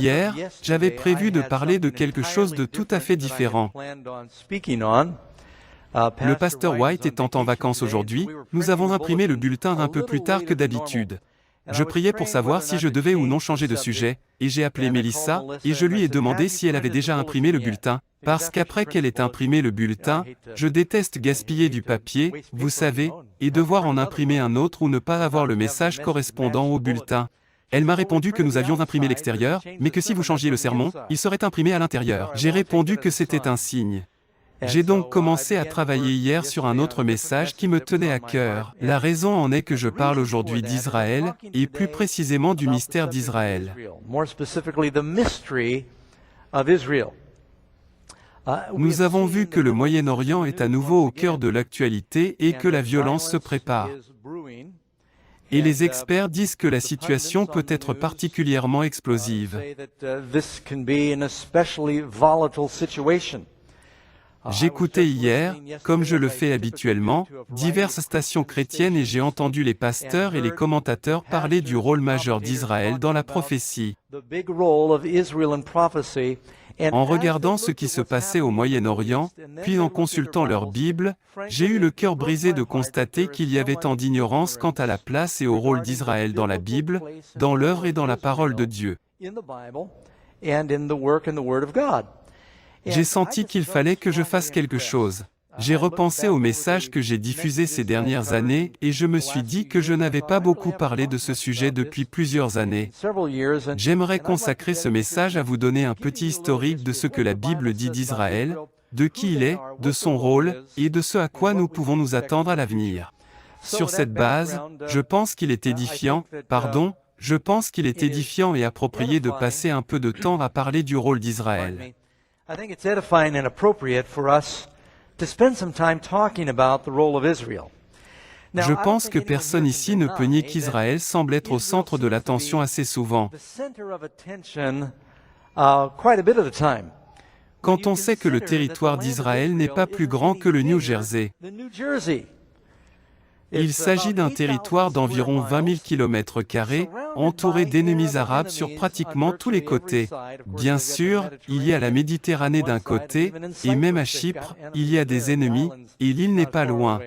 Hier, j'avais prévu de parler de quelque chose de tout à fait différent. Le pasteur White étant en vacances aujourd'hui, nous avons imprimé le bulletin un peu plus tard que d'habitude. Je priais pour savoir si je devais ou non changer de sujet, et j'ai appelé Melissa, et je lui ai demandé si elle avait déjà imprimé le bulletin, parce qu'après qu'elle ait imprimé le bulletin, je déteste gaspiller du papier, vous savez, et devoir en imprimer un autre ou ne pas avoir le message correspondant au bulletin. Elle m'a répondu que nous avions imprimé l'extérieur, mais que si vous changiez le sermon, il serait imprimé à l'intérieur. J'ai répondu que c'était un signe. J'ai donc commencé à travailler hier sur un autre message qui me tenait à cœur. La raison en est que je parle aujourd'hui d'Israël, et plus précisément du mystère d'Israël. Nous avons vu que le Moyen-Orient est à nouveau au cœur de l'actualité et que la violence se prépare. Et les experts disent que la situation peut être particulièrement explosive. J'écoutais hier, comme je le fais habituellement, diverses stations chrétiennes et j'ai entendu les pasteurs et les commentateurs parler du rôle majeur d'Israël dans la prophétie. En regardant ce qui se passait au Moyen-Orient, puis en consultant leur Bible, j'ai eu le cœur brisé de constater qu'il y avait tant d'ignorance quant à la place et au rôle d'Israël dans la Bible, dans l'œuvre et dans la parole de Dieu. J'ai senti qu'il fallait que je fasse quelque chose. J'ai repensé au message que j'ai diffusé ces dernières années et je me suis dit que je n'avais pas beaucoup parlé de ce sujet depuis plusieurs années. J'aimerais consacrer ce message à vous donner un petit historique de ce que la Bible dit d'Israël, de qui il est, de son rôle, et de ce à quoi nous pouvons nous attendre à l'avenir. Sur cette base, je pense qu'il est édifiant et approprié de passer un peu de temps à parler du rôle d'Israël. I think it's edifying and appropriate for us to spend some time talking about the role of Israel. Je pense que personne ici ne peut nier qu'Israël semble être au centre de l'attention assez souvent. Quand on sait que le territoire d'Israël n'est pas plus grand que le New Jersey. Il s'agit d'un territoire d'environ 20 000 km², entouré d'ennemis arabes sur pratiquement tous les côtés. Bien sûr, il y a la Méditerranée d'un côté, et même à Chypre, il y a des ennemis, et l'île n'est pas loin.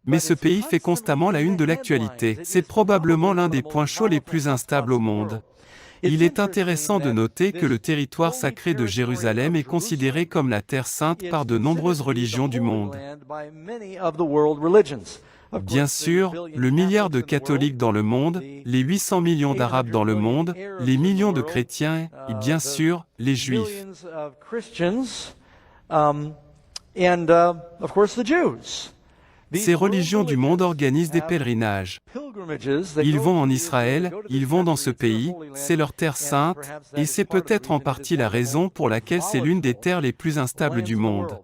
Mais ce pays fait constamment la une de l'actualité. C'est probablement l'un des points chauds les plus instables au monde. Il est intéressant de noter que le territoire sacré de Jérusalem est considéré comme la Terre sainte par de nombreuses religions du monde. Bien sûr, le milliard de catholiques dans le monde, les 800 millions d'Arabes dans le monde, les millions de chrétiens et bien sûr, les Juifs. Ces religions du monde organisent des pèlerinages. Ils vont en Israël, ils vont dans ce pays, c'est leur terre sainte, et c'est peut-être en partie la raison pour laquelle c'est l'une des terres les plus instables du monde.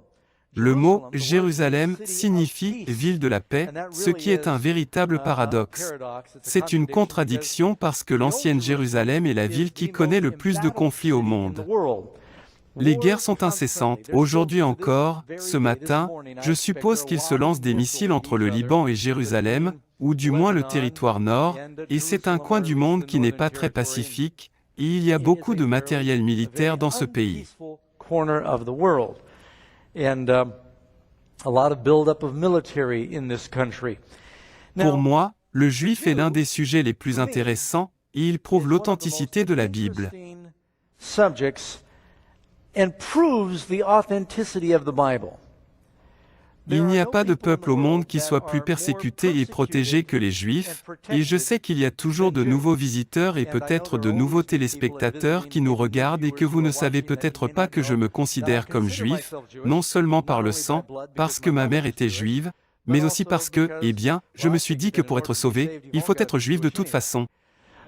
Le mot « Jérusalem » signifie « ville de la paix », ce qui est un véritable paradoxe. C'est une contradiction parce que l'ancienne Jérusalem est la ville qui connaît le plus de conflits au monde. Les guerres sont incessantes. Aujourd'hui encore, ce matin, je suppose qu'ils se lancent des missiles entre le Liban et Jérusalem, ou du moins le territoire nord, et c'est un coin du monde qui n'est pas très pacifique, et il y a beaucoup de matériel militaire dans ce pays. Pour moi, le juif est l'un des sujets les plus intéressants, et il prouve l'authenticité de la Bible. Il n'y a pas de peuple au monde qui soit plus persécuté et protégé que les Juifs, et je sais qu'il y a toujours de nouveaux visiteurs et peut-être de nouveaux téléspectateurs qui nous regardent et que vous ne savez peut-être pas que je me considère comme juif, non seulement par le sang, parce que ma mère était juive, mais aussi parce que, je me suis dit que pour être sauvé, il faut être juif de toute façon.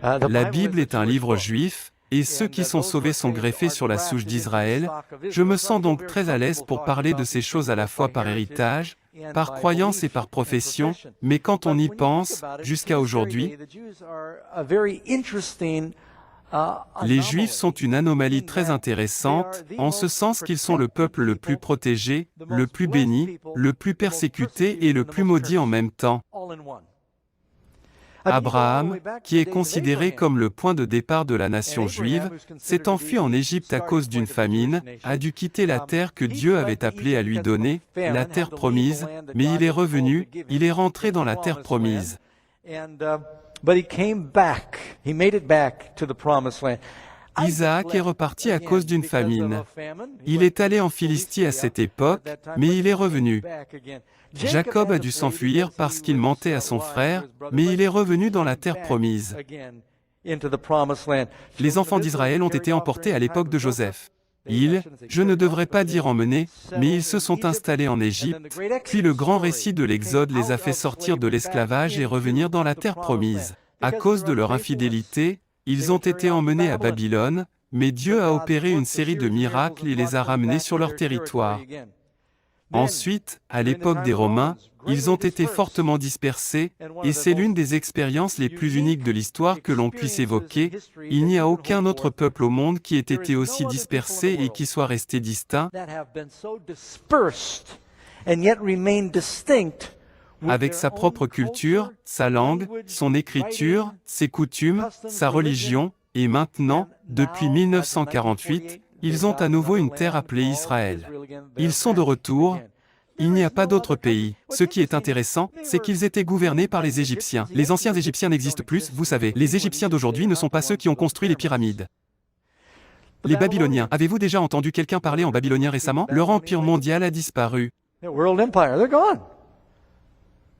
La Bible est un livre juif, et ceux qui sont sauvés sont greffés sur la souche d'Israël. Je me sens donc très à l'aise pour parler de ces choses à la fois par héritage, par croyance et par profession, mais quand on y pense, jusqu'à aujourd'hui, les Juifs sont une anomalie très intéressante, en ce sens qu'ils sont le peuple le plus protégé, le plus béni, le plus persécuté et le plus maudit en même temps. Abraham, qui est considéré comme le point de départ de la nation juive, s'est enfui en Égypte à cause d'une famine, a dû quitter la terre que Dieu avait appelé à lui donner, la terre promise, mais il est revenu, il est rentré dans la terre promise. Isaac est reparti à cause d'une famine. Il est allé en Philistie à cette époque, mais il est revenu. Jacob a dû s'enfuir parce qu'il mentait à son frère, mais il est revenu dans la terre promise. Les enfants d'Israël ont été emportés à l'époque de Joseph. Je ne devrais pas dire emmenés, mais ils se sont installés en Égypte, puis le grand récit de l'Exode les a fait sortir de l'esclavage et revenir dans la terre promise. À cause de leur infidélité, ils ont été emmenés à Babylone, mais Dieu a opéré une série de miracles et les a ramenés sur leur territoire. Ensuite, à l'époque des Romains, ils ont été fortement dispersés, et c'est l'une des expériences les plus uniques de l'histoire que l'on puisse évoquer. Il n'y a aucun autre peuple au monde qui ait été aussi dispersé et qui soit resté distinct, avec sa propre culture, sa langue, son écriture, ses coutumes, sa religion, et maintenant, depuis 1948, ils ont à nouveau une terre appelée Israël. Ils sont de retour. Il n'y a pas d'autre pays. Ce qui est intéressant, c'est qu'ils étaient gouvernés par les Égyptiens. Les anciens Égyptiens n'existent plus, vous savez. Les Égyptiens d'aujourd'hui ne sont pas ceux qui ont construit les pyramides. Les Babyloniens. Avez-vous déjà entendu quelqu'un parler en babylonien récemment? Leur empire mondial a disparu.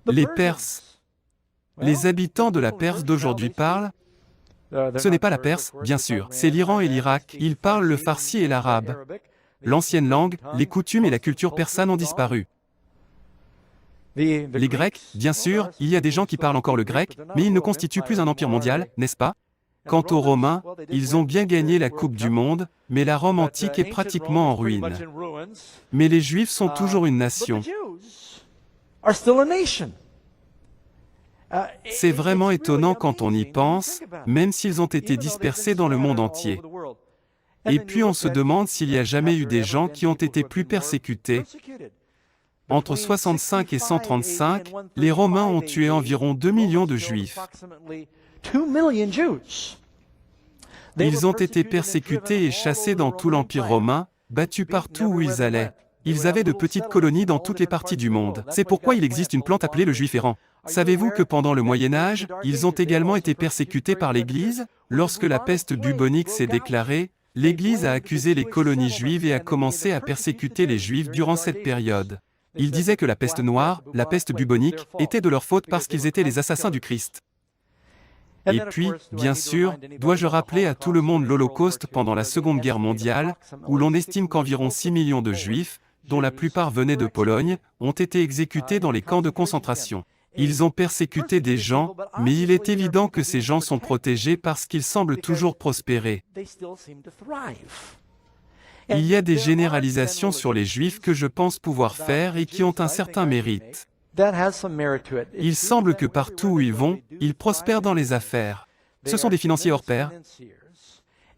Les Perses. Les habitants de la Perse d'aujourd'hui parlent. Ce n'est pas la Perse, bien sûr, c'est l'Iran et l'Irak. Ils parlent le farsi et l'arabe. L'ancienne langue, les coutumes et la culture persane ont disparu. Les Grecs, bien sûr, il y a des gens qui parlent encore le grec, mais ils ne constituent plus un empire mondial, n'est-ce pas? Quant aux Romains, ils ont bien gagné la Coupe du Monde, mais la Rome antique est pratiquement en ruine. Mais les Juifs sont toujours une nation. C'est vraiment étonnant quand on y pense, même s'ils ont été dispersés dans le monde entier. Et puis on se demande s'il n'y a jamais eu des gens qui ont été plus persécutés. Entre 65 et 135, les Romains ont tué environ 2 millions de Juifs. Ils ont été persécutés et chassés dans tout l'Empire romain, battus partout où ils allaient. Ils avaient de petites colonies dans toutes les parties du monde. C'est pourquoi il existe une plante appelée le juif errant. Savez-vous que pendant le Moyen-Âge, ils ont également été persécutés par l'Église? Lorsque la peste bubonique s'est déclarée, l'Église a accusé les colonies juives et a commencé à persécuter les Juifs durant cette période. Ils disaient que la peste noire, la peste bubonique, était de leur faute parce qu'ils étaient les assassins du Christ. Et puis, bien sûr, dois-je rappeler à tout le monde l'Holocauste pendant la Seconde Guerre mondiale, où l'on estime qu'environ 6 millions de Juifs, dont la plupart venaient de Pologne, ont été exécutés dans les camps de concentration. Ils ont persécuté des gens, mais il est évident que ces gens sont protégés parce qu'ils semblent toujours prospérer. Il y a des généralisations sur les Juifs que je pense pouvoir faire et qui ont un certain mérite. Il semble que partout où ils vont, ils prospèrent dans les affaires. Ce sont des financiers hors pair.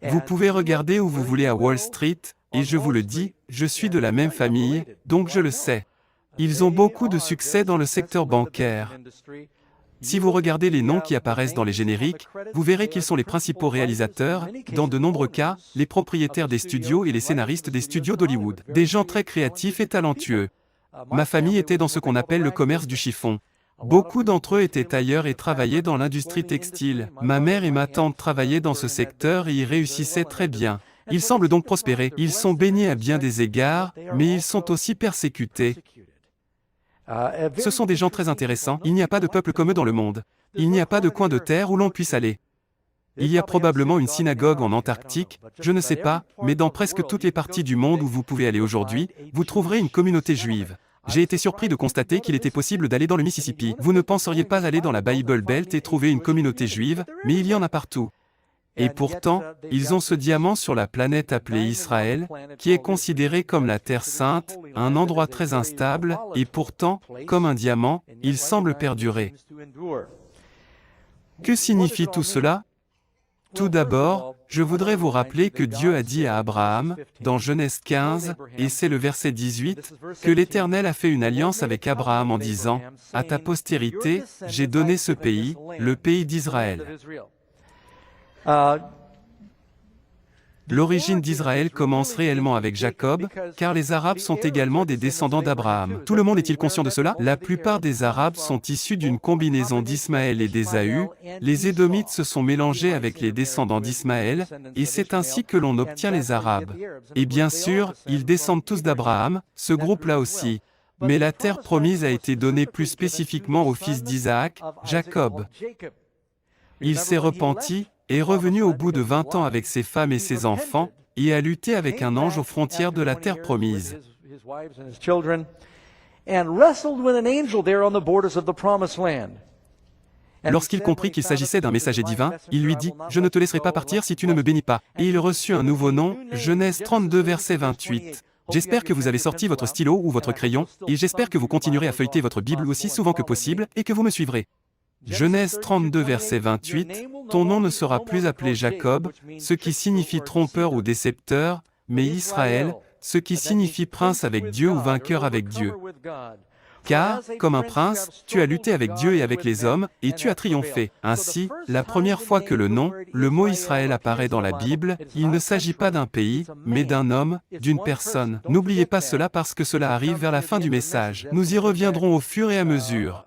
Vous pouvez regarder où vous voulez à Wall Street, et je vous le dis, je suis de la même famille, donc je le sais. Ils ont beaucoup de succès dans le secteur bancaire. Si vous regardez les noms qui apparaissent dans les génériques, vous verrez qu'ils sont les principaux réalisateurs, dans de nombreux cas, les propriétaires des studios et les scénaristes des studios d'Hollywood. Des gens très créatifs et talentueux. Ma famille était dans ce qu'on appelle le commerce du chiffon. Beaucoup d'entre eux étaient tailleurs et travaillaient dans l'industrie textile. Ma mère et ma tante travaillaient dans ce secteur et y réussissaient très bien. Ils semblent donc prospérer. Ils sont bénis à bien des égards, mais ils sont aussi persécutés. Ce sont des gens très intéressants. Il n'y a pas de peuple comme eux dans le monde. Il n'y a pas de coin de terre où l'on puisse aller. Il y a probablement une synagogue en Antarctique, je ne sais pas, mais dans presque toutes les parties du monde où vous pouvez aller aujourd'hui, vous trouverez une communauté juive. J'ai été surpris de constater qu'il était possible d'aller dans le Mississippi. Vous ne penseriez pas aller dans la Bible Belt et trouver une communauté juive, mais il y en a partout. Et pourtant, ils ont ce diamant sur la planète appelé Israël, qui est considéré comme la Terre Sainte, un endroit très instable, et pourtant, comme un diamant, il semble perdurer. Que signifie tout cela? Tout d'abord, je voudrais vous rappeler que Dieu a dit à Abraham, dans Genèse 15, et c'est le verset 18, que l'Éternel a fait une alliance avec Abraham en disant, « À ta postérité, j'ai donné ce pays, le pays d'Israël. » L'origine d'Israël commence réellement avec Jacob, car les Arabes sont également des descendants d'Abraham. Tout le monde est-il conscient de cela? La plupart des Arabes sont issus d'une combinaison d'Ismaël et d'Ésaü. Les Édomites se sont mélangés avec les descendants d'Ismaël, et c'est ainsi que l'on obtient les Arabes. Et bien sûr, ils descendent tous d'Abraham, ce groupe-là aussi. Mais la terre promise a été donnée plus spécifiquement au fils d'Isaac, Jacob. Il s'est repenti, est revenu au bout de 20 ans avec ses femmes et ses enfants, et a lutté avec un ange aux frontières de la terre promise. Lorsqu'il comprit qu'il s'agissait d'un messager divin, il lui dit, « Je ne te laisserai pas partir si tu ne me bénis pas. » Et il reçut un nouveau nom, Genèse 32 verset 28. J'espère que vous avez sorti votre stylo ou votre crayon, et j'espère que vous continuerez à feuilleter votre Bible aussi souvent que possible, et que vous me suivrez. Genèse 32 verset 28, « Ton nom ne sera plus appelé Jacob, ce qui signifie trompeur ou décepteur, mais Israël, ce qui signifie prince avec Dieu ou vainqueur avec Dieu. Car, comme un prince, tu as lutté avec Dieu et avec les hommes, et tu as triomphé. » Ainsi, la première fois que le mot Israël apparaît dans la Bible, il ne s'agit pas d'un pays, mais d'un homme, d'une personne. N'oubliez pas cela parce que cela arrive vers la fin du message. Nous y reviendrons au fur et à mesure.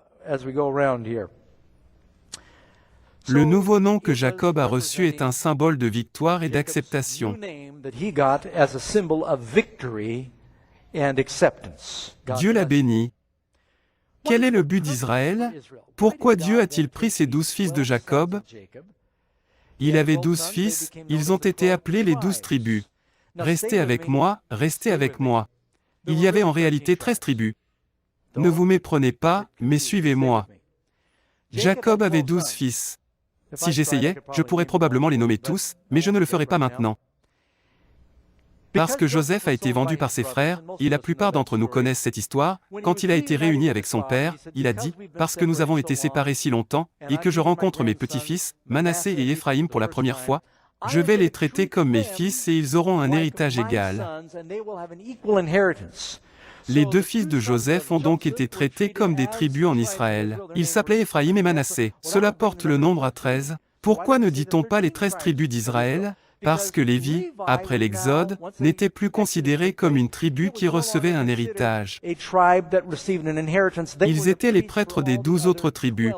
Le nouveau nom que Jacob a reçu est un symbole de victoire et d'acceptation. Dieu l'a béni. Quel est le but d'Israël? Pourquoi Dieu a-t-il pris ces 12 fils de Jacob? Il avait 12 fils, ils ont été appelés les 12 tribus. Restez avec moi, restez avec moi. Il y avait en réalité 13 tribus. Ne vous méprenez pas, mais suivez-moi. Jacob avait 12 fils. Si j'essayais, je pourrais probablement les nommer tous, mais je ne le ferai pas maintenant. Parce que Joseph a été vendu par ses frères, et la plupart d'entre nous connaissent cette histoire, quand il a été réuni avec son père, il a dit, « Parce que nous avons été séparés si longtemps, et que je rencontre mes petits-fils, Manassé et Éphraïm pour la première fois, je vais les traiter comme mes fils et ils auront un héritage égal. » Les deux fils de Joseph ont donc été traités comme des tribus en Israël. Ils s'appelaient Éphraïm et Manassé. Cela porte le nombre à 13. Pourquoi ne dit-on pas les 13 tribus d'Israël? Parce que Lévi, après l'Exode, n'était plus considéré comme une tribu qui recevait un héritage. Ils étaient les prêtres des 12 autres tribus.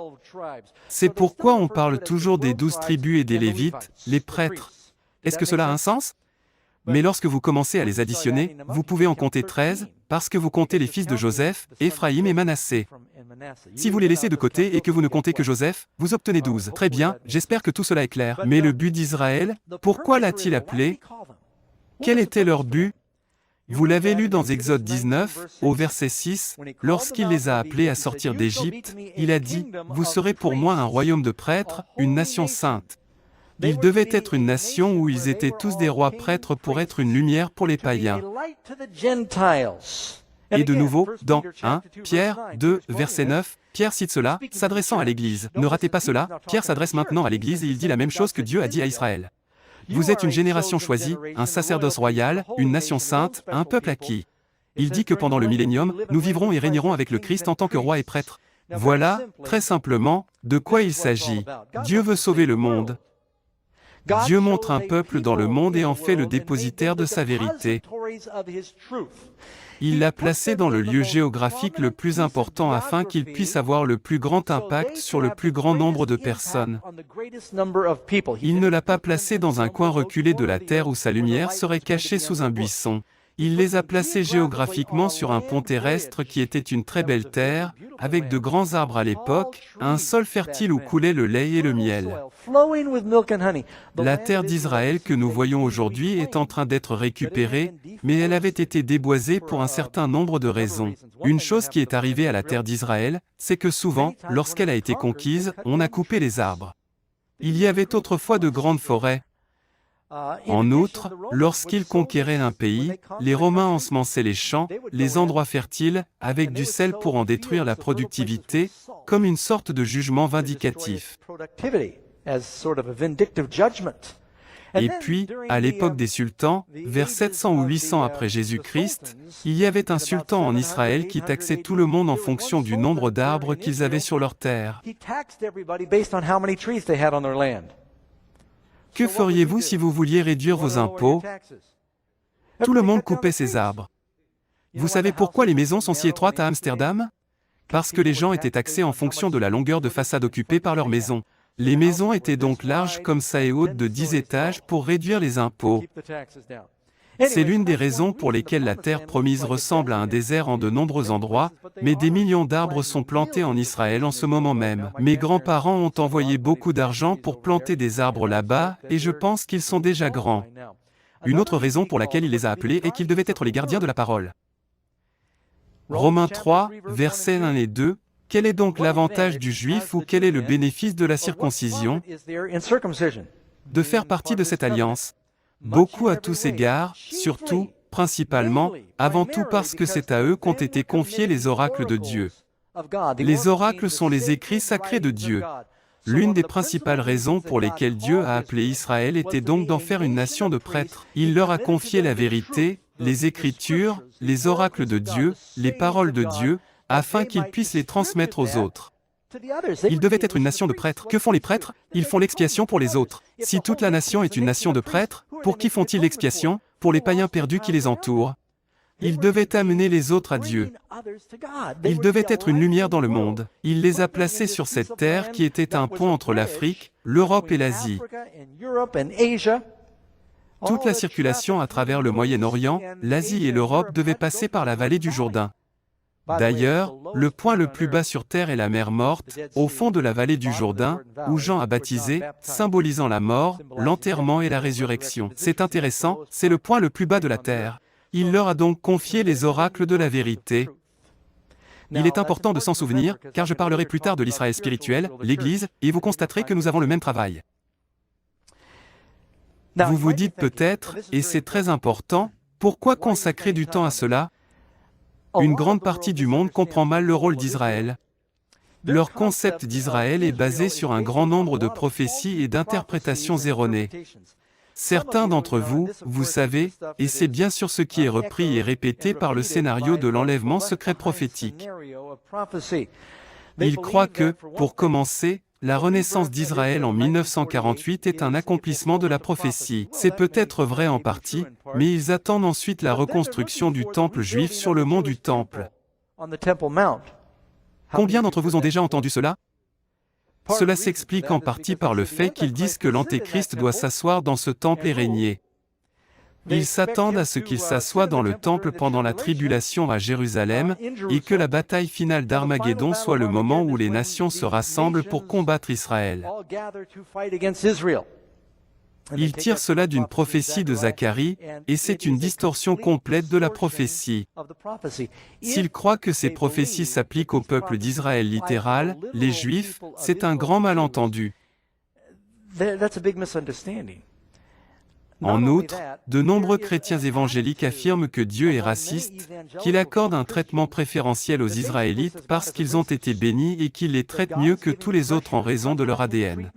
C'est pourquoi on parle toujours des 12 tribus et des Lévites, les prêtres. Est-ce que cela a un sens? Mais lorsque vous commencez à les additionner, vous pouvez en compter 13, parce que vous comptez les fils de Joseph, Éphraïm et Manassé. Si vous les laissez de côté et que vous ne comptez que Joseph, vous obtenez 12. Très bien, j'espère que tout cela est clair. Mais le but d'Israël, pourquoi l'a-t-il appelé? Quel était leur but? Vous l'avez lu dans Exode 19, au verset 6, lorsqu'il les a appelés à sortir d'Égypte, il a dit, « Vous serez pour moi un royaume de prêtres, une nation sainte. » Ils devaient être une nation où ils étaient tous des rois prêtres pour être une lumière pour les païens. Et de nouveau, dans 1 Pierre 2, verset 9, Pierre cite cela, s'adressant à l'Église. Ne ratez pas cela, Pierre s'adresse maintenant à l'Église et il dit la même chose que Dieu a dit à Israël. Vous êtes une génération choisie, un sacerdoce royal, une nation sainte, un peuple acquis. Il dit que pendant le millénium, nous vivrons et régnerons avec le Christ en tant que roi et prêtre. Voilà, très simplement, de quoi il s'agit. Dieu veut sauver le monde. Dieu montre un peuple dans le monde et en fait le dépositaire de sa vérité. Il l'a placé dans le lieu géographique le plus important afin qu'il puisse avoir le plus grand impact sur le plus grand nombre de personnes. Il ne l'a pas placé dans un coin reculé de la terre où sa lumière serait cachée sous un buisson. Il les a placés géographiquement sur un pont terrestre qui était une très belle terre, avec de grands arbres à l'époque, un sol fertile où coulait le lait et le miel. La terre d'Israël que nous voyons aujourd'hui est en train d'être récupérée, mais elle avait été déboisée pour un certain nombre de raisons. Une chose qui est arrivée à la terre d'Israël, c'est que souvent, lorsqu'elle a été conquise, on a coupé les arbres. Il y avait autrefois de grandes forêts. En outre, lorsqu'ils conquéraient un pays, les Romains ensemençaient les champs, les endroits fertiles, avec du sel pour en détruire la productivité, comme une sorte de jugement vindicatif. as sort of a vindictive judgment. Et puis, à l'époque des sultans, vers 700 ou 800 après Jésus-Christ, il y avait un sultan en Israël qui taxait tout le monde en fonction du nombre d'arbres qu'ils avaient sur leur terre. Que feriez-vous si vous vouliez réduire vos impôts? Tout le monde coupait ses arbres. Vous savez pourquoi les maisons sont si étroites à Amsterdam? Parce que les gens étaient taxés en fonction de la longueur de façade occupée par leur maison. Les maisons étaient donc larges comme ça et hautes de 10 étages pour réduire les impôts. C'est l'une des raisons pour lesquelles la terre promise ressemble à un désert en de nombreux endroits, mais des millions d'arbres sont plantés en Israël en ce moment même. Mes grands-parents ont envoyé beaucoup d'argent pour planter des arbres là-bas, et je pense qu'ils sont déjà grands. Une autre raison pour laquelle il les a appelés est qu'ils devaient être les gardiens de la parole. Romains 3, versets 1 et 2. Quel est donc l'avantage du juif ou quel est le bénéfice de la circoncision? De faire partie de cette alliance. Beaucoup à tous égards, surtout, principalement, avant tout parce que c'est à eux qu'ont été confiés les oracles de Dieu. Les oracles sont les écrits sacrés de Dieu. L'une des principales raisons pour lesquelles Dieu a appelé Israël était donc d'en faire une nation de prêtres. Il leur a confié la vérité, les Écritures, les oracles de Dieu, les paroles de Dieu, afin qu'ils puissent les transmettre aux autres. Ils devaient être une nation de prêtres. Que font les prêtres? Ils font l'expiation pour les autres. Si toute la nation est une nation de prêtres, pour qui font-ils l'expiation? Pour les païens perdus qui les entourent. Ils devaient amener les autres à Dieu. Ils devaient être une lumière dans le monde. Il les a placés sur cette terre qui était un pont entre l'Afrique, l'Europe et l'Asie. Toute la circulation à travers le Moyen-Orient, l'Asie et l'Europe devait passer par la vallée du Jourdain. D'ailleurs, le point le plus bas sur terre est la mer Morte, au fond de la vallée du Jourdain, où Jean a baptisé, symbolisant la mort, l'enterrement et la résurrection. C'est intéressant, c'est le point le plus bas de la terre. Il leur a donc confié les oracles de la vérité. Il est important de s'en souvenir, car je parlerai plus tard de l'Israël spirituel, l'Église, et vous constaterez que nous avons le même travail. Vous vous dites peut-être, et c'est très important, pourquoi consacrer du temps à cela? Une grande partie du monde comprend mal le rôle d'Israël. Leur concept d'Israël est basé sur un grand nombre de prophéties et d'interprétations erronées. Certains d'entre vous, vous savez, et c'est bien sûr ce qui est repris et répété par le scénario de l'enlèvement secret prophétique. Ils croient que, pour commencer, la renaissance d'Israël en 1948 est un accomplissement de la prophétie. C'est peut-être vrai en partie, mais ils attendent ensuite la reconstruction du temple juif sur le mont du Temple. Combien d'entre vous ont déjà entendu cela? Cela s'explique en partie par le fait qu'ils disent que l'Antéchrist doit s'asseoir dans ce temple et régner. Ils s'attendent à ce qu'il s'assoie dans le temple pendant la tribulation à Jérusalem, et que la bataille finale d'Armageddon soit le moment où les nations se rassemblent pour combattre Israël. Ils tirent cela d'une prophétie de Zacharie, et c'est une distorsion complète de la prophétie. S'ils croient que ces prophéties s'appliquent au peuple d'Israël littéral, les Juifs, c'est un grand malentendu. En outre, de nombreux chrétiens évangéliques affirment que Dieu est raciste, qu'il accorde un traitement préférentiel aux Israélites parce qu'ils ont été bénis et qu'il les traite mieux que tous les autres en raison de leur ADN.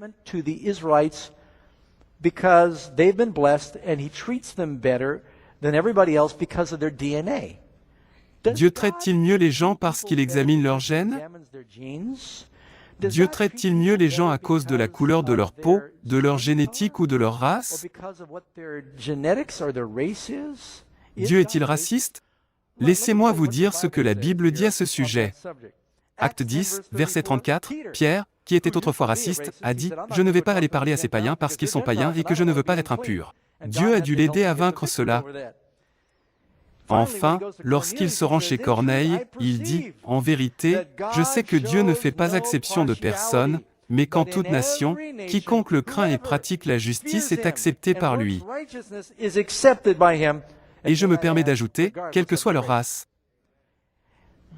Dieu traite-t-il mieux les gens parce qu'il examine leurs gènes? Dieu traite-t-il mieux les gens à cause de la couleur de leur peau, de leur génétique ou de leur race? Dieu est-il raciste? Laissez-moi vous dire ce que la Bible dit à ce sujet. Acte 10, verset 34, Pierre, qui était autrefois raciste, a dit « Je ne vais pas aller parler à ces païens parce qu'ils sont païens et que je ne veux pas être impur. » Dieu a dû l'aider à vaincre cela. Enfin, lorsqu'il se rend chez Corneille, il dit « En vérité, je sais que Dieu ne fait pas exception de personne, mais qu'en toute nation, quiconque le craint et pratique la justice est accepté par lui. » Et je me permets d'ajouter, quelle que soit leur race.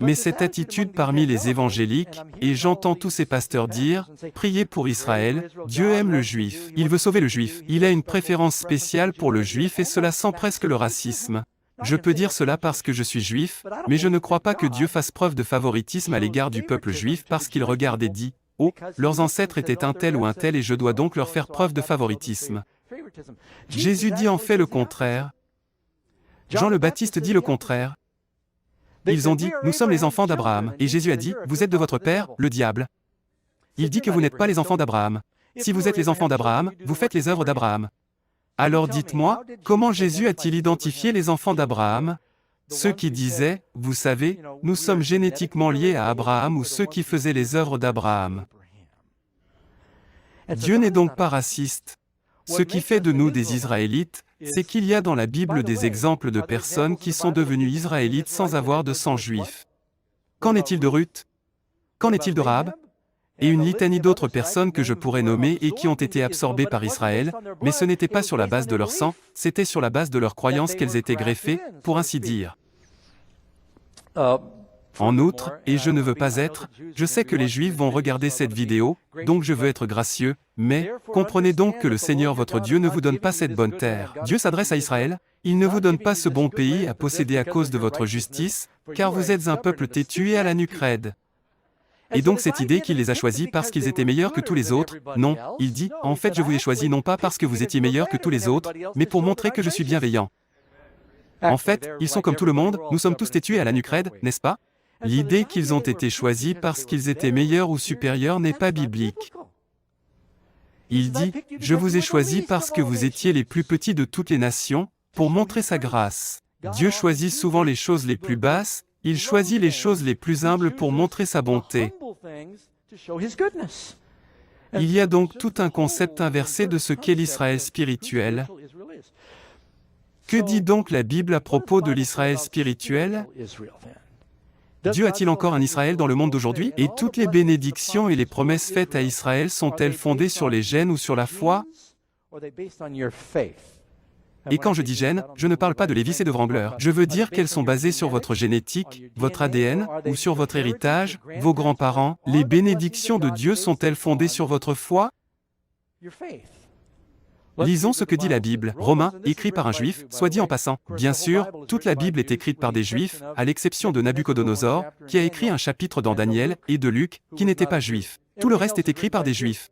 Mais cette attitude parmi les évangéliques, et j'entends tous ces pasteurs dire, « Priez pour Israël, Dieu aime le juif, il veut sauver le juif, il a une préférence spéciale pour le juif et cela sent presque le racisme. » Je peux dire cela parce que je suis juif, mais je ne crois pas que Dieu fasse preuve de favoritisme à l'égard du peuple juif parce qu'il regarde et dit, « Oh, leurs ancêtres étaient un tel ou un tel et je dois donc leur faire preuve de favoritisme. » Jésus dit en fait le contraire. Jean le Baptiste dit le contraire. Ils ont dit, « Nous sommes les enfants d'Abraham. » Et Jésus a dit, « Vous êtes de votre père, le diable. » Il dit que vous n'êtes pas les enfants d'Abraham. Si vous êtes les enfants d'Abraham, vous faites les œuvres d'Abraham. Alors dites-moi, comment Jésus a-t-il identifié les enfants d'Abraham? Ceux qui disaient, « Vous savez, nous sommes génétiquement liés à Abraham » ou ceux qui faisaient les œuvres d'Abraham. Dieu n'est donc pas raciste. Ce qui fait de nous des Israélites, c'est qu'il y a dans la Bible des exemples de personnes qui sont devenues Israélites sans avoir de sang juif. Qu'en est-il de Ruth? Qu'en est-il de Rahab? Et une litanie d'autres personnes que je pourrais nommer et qui ont été absorbées par Israël, mais ce n'était pas sur la base de leur sang, c'était sur la base de leur croyance qu'elles étaient greffées, pour ainsi dire. En outre, et je ne veux pas être, je sais que les Juifs vont regarder cette vidéo, donc je veux être gracieux, mais comprenez donc que le Seigneur votre Dieu ne vous donne pas cette bonne terre. Dieu s'adresse à Israël, il ne vous donne pas ce bon pays à posséder à cause de votre justice, car vous êtes un peuple têtu et à la nuque raide. Et donc cette idée qu'il les a choisis parce qu'ils étaient meilleurs que tous les autres, non, il dit, en fait je vous ai choisis non pas parce que vous étiez meilleurs que tous les autres, mais pour montrer que je suis bienveillant. En fait, ils sont comme tout le monde, nous sommes tous têtus et à la nuque raide, n'est-ce pas? L'idée qu'ils ont été choisis parce qu'ils étaient meilleurs ou supérieurs n'est pas biblique. Il dit, « Je vous ai choisis parce que vous étiez les plus petits de toutes les nations, pour montrer sa grâce. » Dieu choisit souvent les choses les plus basses, il choisit les choses les plus humbles pour montrer sa bonté. Il y a donc tout un concept inversé de ce qu'est l'Israël spirituel. Que dit donc la Bible à propos de l'Israël spirituel? Dieu a-t-il encore un Israël dans le monde d'aujourd'hui? Et toutes les bénédictions et les promesses faites à Israël sont-elles fondées sur les gènes ou sur la foi? Et quand je dis gènes, je ne parle pas de Lévis et de Wrangler. Je veux dire qu'elles sont basées sur votre génétique, votre ADN, ou sur votre héritage, vos grands-parents. Les bénédictions de Dieu sont-elles fondées sur votre foi? Lisons ce que dit la Bible. Romains, écrit par un juif, soit dit en passant. Bien sûr, toute la Bible est écrite par des juifs, à l'exception de Nabuchodonosor, qui a écrit un chapitre dans Daniel, et de Luc, qui n'était pas juif. Tout le reste est écrit par des juifs.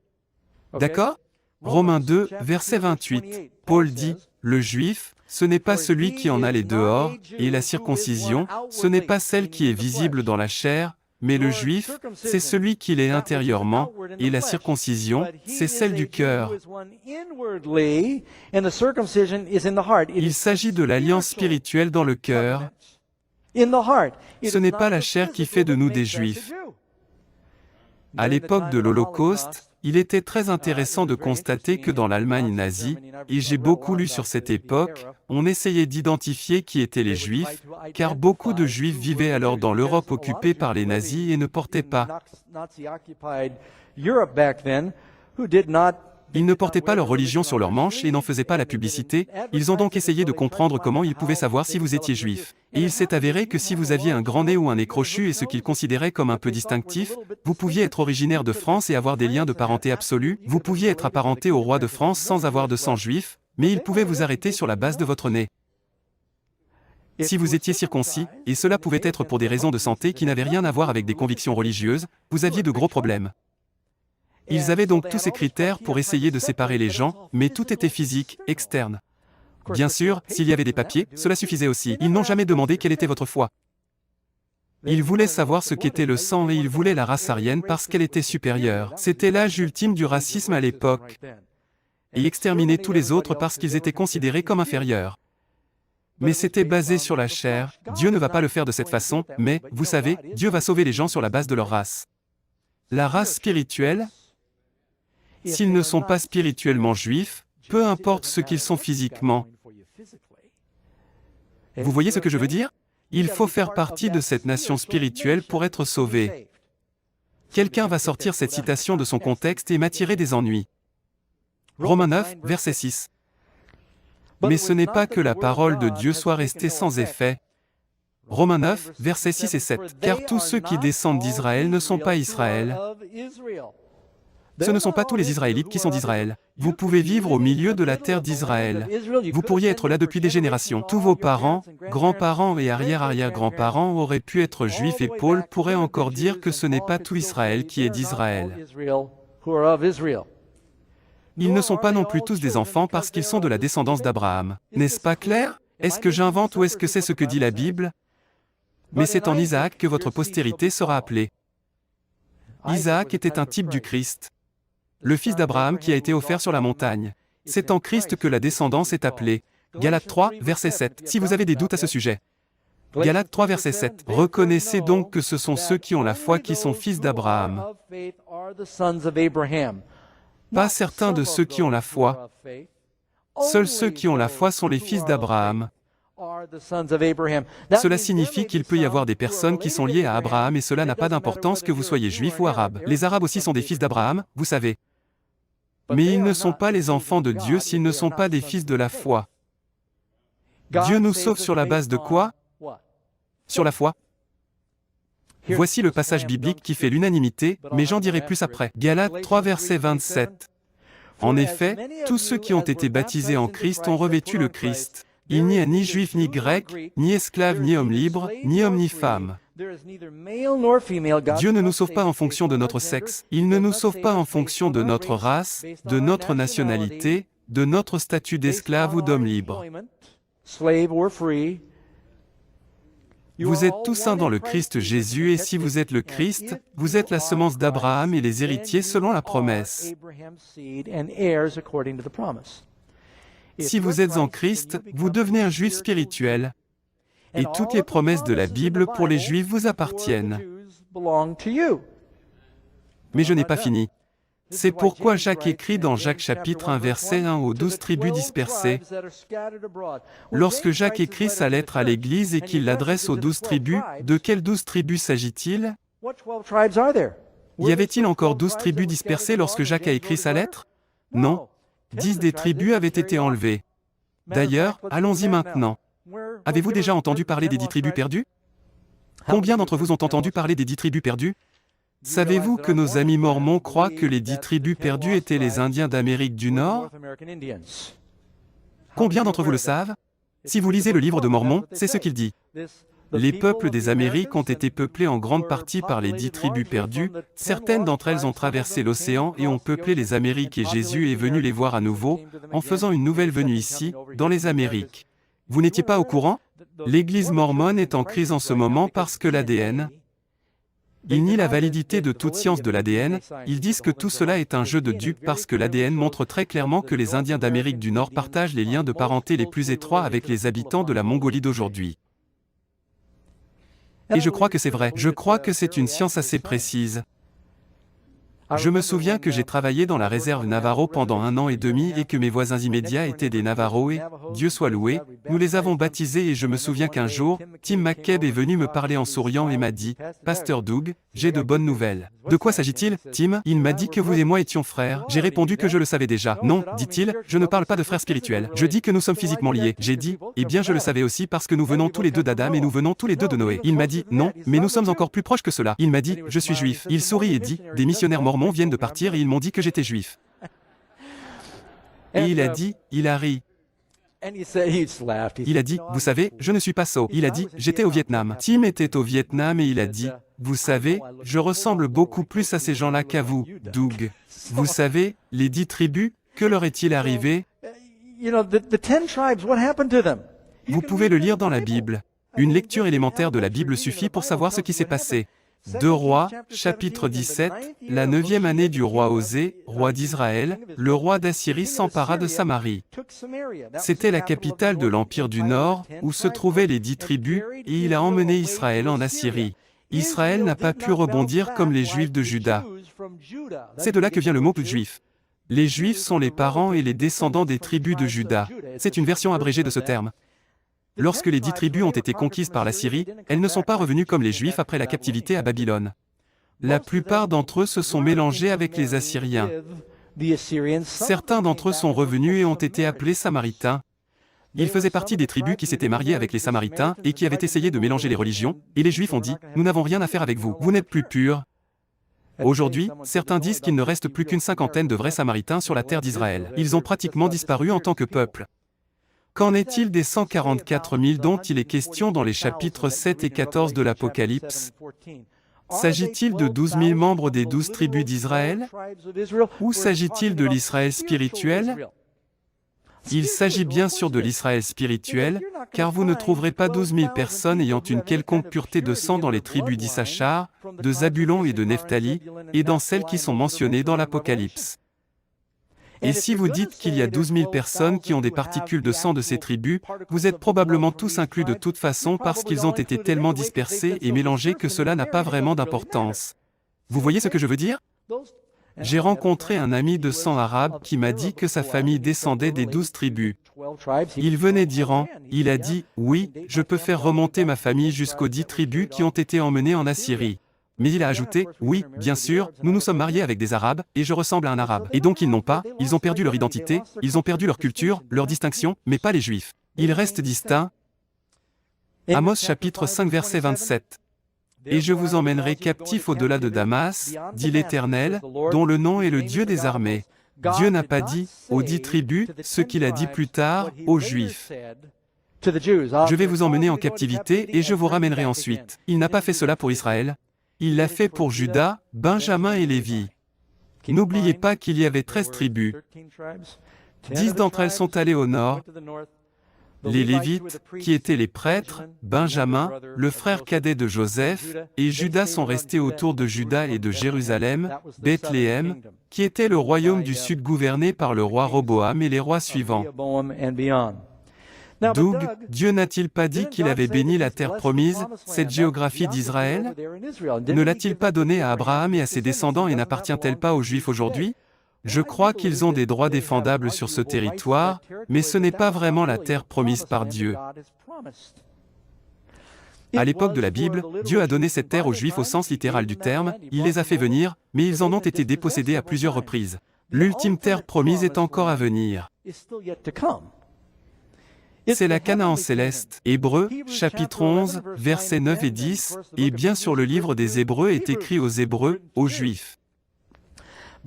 D'accord? Romains 2, verset 28. Paul dit, « Le juif, ce n'est pas celui qui en a les dehors, et la circoncision, ce n'est pas celle qui est visible dans la chair, mais le juif, c'est celui qui l'est intérieurement, et la circoncision, c'est celle du cœur. » Il s'agit de l'alliance spirituelle dans le cœur. Ce n'est pas la chair qui fait de nous des juifs. À l'époque de l'Holocauste, il était très intéressant de constater que dans l'Allemagne nazie, et j'ai beaucoup lu sur cette époque, on essayait d'identifier qui étaient les Juifs, car beaucoup de Juifs vivaient alors dans l'Europe occupée par les nazis et ne portaient pas. Ils ne portaient pas leur religion sur leur manche et n'en faisaient pas la publicité, ils ont donc essayé de comprendre comment ils pouvaient savoir si vous étiez juif. Et il s'est avéré que si vous aviez un grand nez ou un nez crochu et ce qu'ils considéraient comme un peu distinctif, vous pouviez être originaire de France et avoir des liens de parenté absolus, vous pouviez être apparenté au roi de France sans avoir de sang juif, mais ils pouvaient vous arrêter sur la base de votre nez. Si vous étiez circoncis, et cela pouvait être pour des raisons de santé qui n'avaient rien à voir avec des convictions religieuses, vous aviez de gros problèmes. Ils avaient donc tous ces critères pour essayer de séparer les gens, mais tout était physique, externe. Bien sûr, s'il y avait des papiers, cela suffisait aussi. Ils n'ont jamais demandé quelle était votre foi. Ils voulaient savoir ce qu'était le sang et ils voulaient la race aryenne parce qu'elle était supérieure. C'était l'âge ultime du racisme à l'époque. Et exterminer tous les autres parce qu'ils étaient considérés comme inférieurs. Mais c'était basé sur la chair. Dieu ne va pas le faire de cette façon, mais, vous savez, Dieu va sauver les gens sur la base de leur race. La race spirituelle, s'ils ne sont pas spirituellement juifs, peu importe ce qu'ils sont physiquement. Vous voyez ce que je veux dire? Il faut faire partie de cette nation spirituelle pour être sauvé. Quelqu'un va sortir cette citation de son contexte et m'attirer des ennuis. Romains 9, verset 6. Mais ce n'est pas que la parole de Dieu soit restée sans effet. Romains 9, versets 6 et 7. Car tous ceux qui descendent d'Israël ne sont pas Israël. Ce ne sont pas tous les Israélites qui sont d'Israël. Vous pouvez vivre au milieu de la terre d'Israël. Vous pourriez être là depuis des générations. Tous vos parents, grands-parents et arrière-arrière-grands-parents auraient pu être juifs et Paul pourrait encore dire que ce n'est pas tout Israël qui est d'Israël. Ils ne sont pas non plus tous des enfants parce qu'ils sont de la descendance d'Abraham. N'est-ce pas clair? Est-ce que j'invente ou est-ce que c'est ce que dit la Bible? Mais c'est en Isaac que votre postérité sera appelée. Isaac était un type du Christ, le fils d'Abraham qui a été offert sur la montagne. C'est en Christ que la descendance est appelée. Galates 3, verset 7. Si vous avez des doutes à ce sujet. Galates 3, verset 7. Reconnaissez donc que ce sont ceux qui ont la foi qui sont fils d'Abraham. Pas certains de ceux qui ont la foi. Seuls ceux qui ont la foi sont les fils d'Abraham. Cela signifie qu'il peut y avoir des personnes qui sont liées à Abraham et cela n'a pas d'importance que vous soyez juif ou arabe. Les Arabes aussi sont des fils d'Abraham, vous savez. Mais ils ne sont pas les enfants de Dieu s'ils ne sont pas des fils de la foi. Dieu nous sauve sur la base de quoi? Sur la foi. Voici le passage biblique qui fait l'unanimité, mais j'en dirai plus après. Galates 3 verset 27. En effet, tous ceux qui ont été baptisés en Christ ont revêtu le Christ. Il n'y a ni juif ni grec, ni esclave ni homme libre, ni homme ni femme. Dieu ne nous sauve pas en fonction de notre sexe, il ne nous sauve pas en fonction de notre race, de notre nationalité, de notre statut d'esclave ou d'homme libre. Vous êtes tous un dans le Christ Jésus et si vous êtes le Christ, vous êtes la semence d'Abraham et les héritiers selon la promesse. Si vous êtes en Christ, vous devenez un juif spirituel. Et toutes les promesses de la Bible pour les Juifs vous appartiennent. Mais je n'ai pas fini. C'est pourquoi Jacques écrit dans Jacques chapitre 1 verset 1 aux 12 tribus dispersées. Lorsque Jacques écrit sa lettre à l'Église et qu'il l'adresse aux 12 tribus, de quelles 12 tribus s'agit-il? Y avait-il encore 12 tribus dispersées lorsque Jacques a écrit sa lettre? Non. 10 des tribus avaient été enlevées. D'ailleurs, allons-y maintenant. Avez-vous déjà entendu parler des 10 tribus perdues? Combien d'entre vous ont entendu parler des 10 tribus perdues? Savez-vous que nos amis mormons croient que les 10 tribus perdues étaient les Indiens d'Amérique du Nord? Combien d'entre vous le savent? Si vous lisez le livre de Mormon, c'est ce qu'il dit. Les peuples des Amériques ont été peuplés en grande partie par les 10 tribus perdues, certaines d'entre elles ont traversé l'océan et ont peuplé les Amériques et Jésus est venu les voir à nouveau, en faisant une nouvelle venue ici, dans les Amériques. Vous n'étiez pas au courant? L'Église mormone est en crise en ce moment parce que l'ADN, ils nient la validité de toute science de l'ADN, ils disent que tout cela est un jeu de dupes parce que l'ADN montre très clairement que les Indiens d'Amérique du Nord partagent les liens de parenté les plus étroits avec les habitants de la Mongolie d'aujourd'hui. Et je crois que c'est vrai, je crois que c'est une science assez précise. Je me souviens que j'ai travaillé dans la réserve Navajo pendant 1 an et demi et que mes voisins immédiats étaient des Navajos et, Dieu soit loué, nous les avons baptisés et je me souviens qu'un jour, Tim McCabe est venu me parler en souriant et m'a dit, « Pasteur Doug, j'ai de bonnes nouvelles. » De quoi s'agit-il, Tim? Il m'a dit que vous et moi étions frères. J'ai répondu que je le savais déjà. Non, dit-il, je ne parle pas de frères spirituels. Je dis que nous sommes physiquement liés. J'ai dit, eh bien je le savais aussi parce que nous venons tous les deux d'Adam et nous venons tous les deux de Noé. Il m'a dit, non, mais nous sommes encore plus proches que cela. Il m'a dit, je suis juif. Il sourit et dit, des missionnaires mormons viennent de partir et ils m'ont dit que j'étais juif. Et il a dit, il a ri. Il a dit, vous savez, je ne suis pas sot. Il a dit, j'étais au Vietnam. Tim était au Vietnam et il a dit, vous savez, je ressemble beaucoup plus à ces gens-là qu'à vous, Doug. Vous savez, les 10 tribus, que leur est-il arrivé? Vous pouvez le lire dans la Bible. Une lecture élémentaire de la Bible suffit pour savoir ce qui s'est passé. 2 Rois, chapitre 17, la 9e année du roi Osée, roi d'Israël, le roi d'Assyrie s'empara de Samarie. C'était la capitale de l'Empire du Nord, où se trouvaient les 10 tribus, et il a emmené Israël en Assyrie. Israël n'a pas pu rebondir comme les Juifs de Juda. C'est de là que vient le mot « juif ». Les Juifs sont les parents et les descendants des tribus de Juda. C'est une version abrégée de ce terme. Lorsque les 10 tribus ont été conquises par l'Assyrie, elles ne sont pas revenues comme les Juifs après la captivité à Babylone. La plupart d'entre eux se sont mélangés avec les Assyriens. Certains d'entre eux sont revenus et ont été appelés Samaritains. Ils faisaient partie des tribus qui s'étaient mariées avec les Samaritains et qui avaient essayé de mélanger les religions, et les Juifs ont dit, « Nous n'avons rien à faire avec vous, vous n'êtes plus purs. » Aujourd'hui, certains disent qu'il ne reste plus qu'une cinquantaine de vrais Samaritains sur la terre d'Israël. Ils ont pratiquement disparu en tant que peuple. Qu'en est-il des 144 000 dont il est question dans les chapitres 7 et 14 de l'Apocalypse? S'agit-il de 12 000 membres des 12 tribus d'Israël? Ou s'agit-il de l'Israël spirituel? Il s'agit bien sûr de l'Israël spirituel, car vous ne trouverez pas 12 000 personnes ayant une quelconque pureté de sang dans les tribus d'Issachar, de Zabulon et de Nephtali, et dans celles qui sont mentionnées dans l'Apocalypse. Et si vous dites qu'il y a 12 000 personnes qui ont des particules de sang de ces tribus, vous êtes probablement tous inclus de toute façon parce qu'ils ont été tellement dispersés et mélangés que cela n'a pas vraiment d'importance. Vous voyez ce que je veux dire? J'ai rencontré un ami de sang arabe qui m'a dit que sa famille descendait des 12 tribus. Il venait d'Iran, il a dit « Oui, je peux faire remonter ma famille jusqu'aux 10 tribus qui ont été emmenées en Assyrie. » Mais il a ajouté « Oui, bien sûr, nous nous sommes mariés avec des Arabes, et je ressemble à un Arabe. » Et donc ils ont perdu leur identité, ils ont perdu leur culture, leur distinction, mais pas les Juifs. Ils restent distincts. Amos chapitre 5 verset 27. « Et je vous emmènerai captifs au-delà de Damas, dit l'Éternel, dont le nom est le Dieu des armées. » Dieu n'a pas dit aux 10 tribus ce qu'il a dit plus tard aux Juifs. Je vais vous emmener en captivité et je vous ramènerai ensuite. Il n'a pas fait cela pour Israël. Il l'a fait pour Juda, Benjamin et Lévi. N'oubliez pas qu'il y avait 13 tribus. 10 d'entre elles sont allées au nord. Les Lévites, qui étaient les prêtres, Benjamin, le frère cadet de Joseph, et Juda sont restés autour de Juda et de Jérusalem, Bethléem, qui était le royaume du sud gouverné par le roi Roboam et les rois suivants. Doug, Dieu n'a-t-il pas dit qu'il avait béni la terre promise, cette géographie d'Israël? Ne l'a-t-il pas donnée à Abraham et à ses descendants et n'appartient-elle pas aux Juifs aujourd'hui? Je crois qu'ils ont des droits défendables sur ce territoire, mais ce n'est pas vraiment la terre promise par Dieu. À l'époque de la Bible, Dieu a donné cette terre aux Juifs au sens littéral du terme, il les a fait venir, mais ils en ont été dépossédés à plusieurs reprises. L'ultime terre promise est encore à venir. C'est la Canaan céleste. Hébreux, chapitre 11, versets 9 et 10, et bien sûr le livre des Hébreux est écrit aux Hébreux, aux Juifs.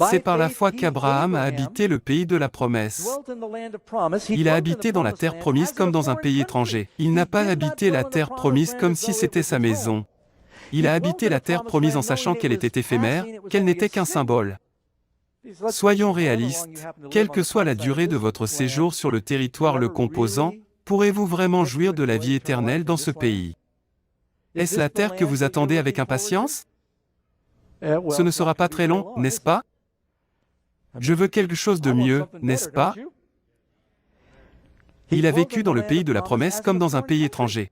C'est par la foi qu'Abraham a habité le pays de la promesse. Il a habité dans la terre promise comme dans un pays étranger. Il n'a pas habité la terre promise comme si c'était sa maison. Il a habité la terre promise en sachant qu'elle était éphémère, qu'elle n'était qu'un symbole. Soyons réalistes, quelle que soit la durée de votre séjour sur le territoire le composant, pourrez-vous vraiment jouir de la vie éternelle dans ce pays? Est-ce la terre que vous attendez avec impatience? Ce ne sera pas très long, n'est-ce pas? Je veux quelque chose de mieux, n'est-ce pas? Il a vécu dans le pays de la promesse comme dans un pays étranger.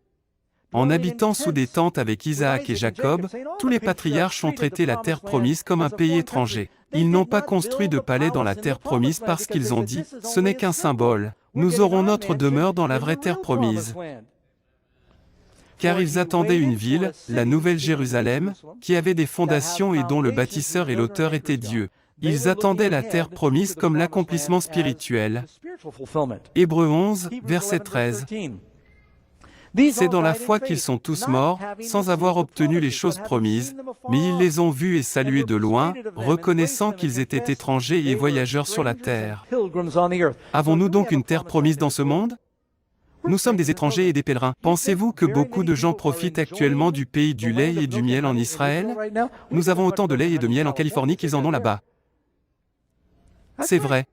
En habitant sous des tentes avec Isaac et Jacob, tous les patriarches ont traité la terre promise comme un pays étranger. Ils n'ont pas construit de palais dans la terre promise parce qu'ils ont dit « ce n'est qu'un symbole, nous aurons notre demeure dans la vraie terre promise ». Car ils attendaient une ville, la Nouvelle Jérusalem, qui avait des fondations et dont le bâtisseur et l'auteur était Dieu. Ils attendaient la terre promise comme l'accomplissement spirituel. Hébreux 11, verset 13. C'est dans la foi qu'ils sont tous morts, sans avoir obtenu les choses promises, mais ils les ont vus et salués de loin, reconnaissant qu'ils étaient étrangers et voyageurs sur la terre. Avons-nous donc une terre promise dans ce monde? Nous sommes des étrangers et des pèlerins. Pensez-vous que beaucoup de gens profitent actuellement du pays du lait et du miel en Israël? Nous avons autant de lait et de miel en Californie qu'ils en ont là-bas. C'est vrai.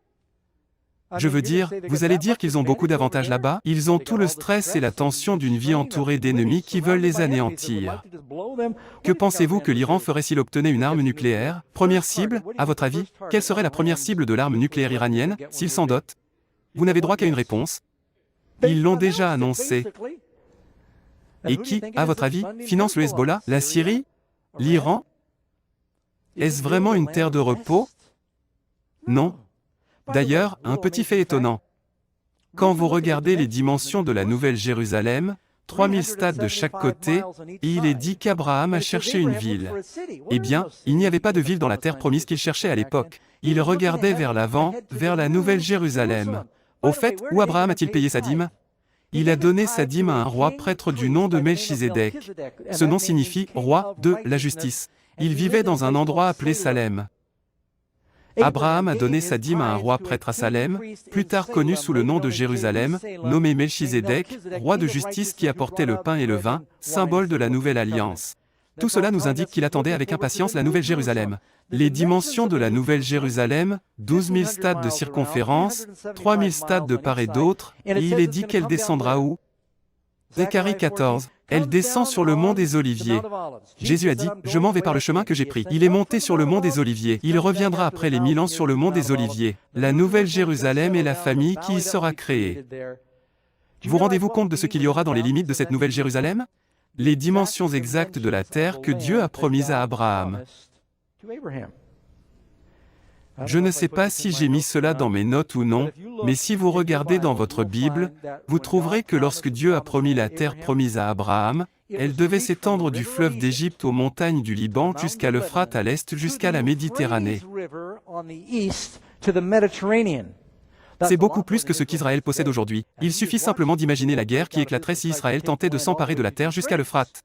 Je veux dire, vous allez dire qu'ils ont beaucoup d'avantages là-bas? Ils ont tout le stress et la tension d'une vie entourée d'ennemis qui veulent les anéantir. Que pensez-vous que l'Iran ferait s'il obtenait une arme nucléaire? Première cible, à votre avis, quelle serait la première cible de l'arme nucléaire iranienne, s'il s'en dote? Vous n'avez droit qu'à une réponse. Ils l'ont déjà annoncé. Et qui, à votre avis, finance le Hezbollah? La Syrie? L'Iran? Est-ce vraiment une terre de repos? Non. D'ailleurs, un petit fait étonnant. Quand vous regardez les dimensions de la Nouvelle Jérusalem, 3000 stades de chaque côté, et il est dit qu'Abraham a cherché une ville. Eh bien, il n'y avait pas de ville dans la terre promise qu'il cherchait à l'époque. Il regardait vers l'avant, vers la Nouvelle Jérusalem. Au fait, où Abraham a-t-il payé sa dîme? Il a donné sa dîme à un roi prêtre du nom de Melchisédek. Ce nom signifie « roi de la justice ». Ils vivaient dans un endroit appelé Salem. Abraham a donné sa dîme à un roi prêtre à Salem, plus tard connu sous le nom de Jérusalem, nommé Melchizedek, roi de justice qui apportait le pain et le vin, symbole de la nouvelle alliance. Tout cela nous indique qu'il attendait avec impatience la nouvelle Jérusalem. Les dimensions de la nouvelle Jérusalem, 12 000 stades de circonférence, 3 000 stades de part et d'autre, et il est dit qu'elle descendra où? Zacharie 14. Elle descend sur le mont des Oliviers. Jésus a dit, « Je m'en vais par le chemin que j'ai pris. » Il est monté sur le mont des Oliviers. Il reviendra après les 1000 ans sur le mont des Oliviers. La nouvelle Jérusalem est la famille qui y sera créée. Vous rendez-vous compte de ce qu'il y aura dans les limites de cette nouvelle Jérusalem? Les dimensions exactes de la terre que Dieu a promise à Abraham. Je ne sais pas si j'ai mis cela dans mes notes ou non, mais si vous regardez dans votre Bible, vous trouverez que lorsque Dieu a promis la terre promise à Abraham, elle devait s'étendre du fleuve d'Égypte aux montagnes du Liban jusqu'à l'Euphrate à l'est jusqu'à la Méditerranée. C'est beaucoup plus que ce qu'Israël possède aujourd'hui. Il suffit simplement d'imaginer la guerre qui éclaterait si Israël tentait de s'emparer de la terre jusqu'à l'Euphrate.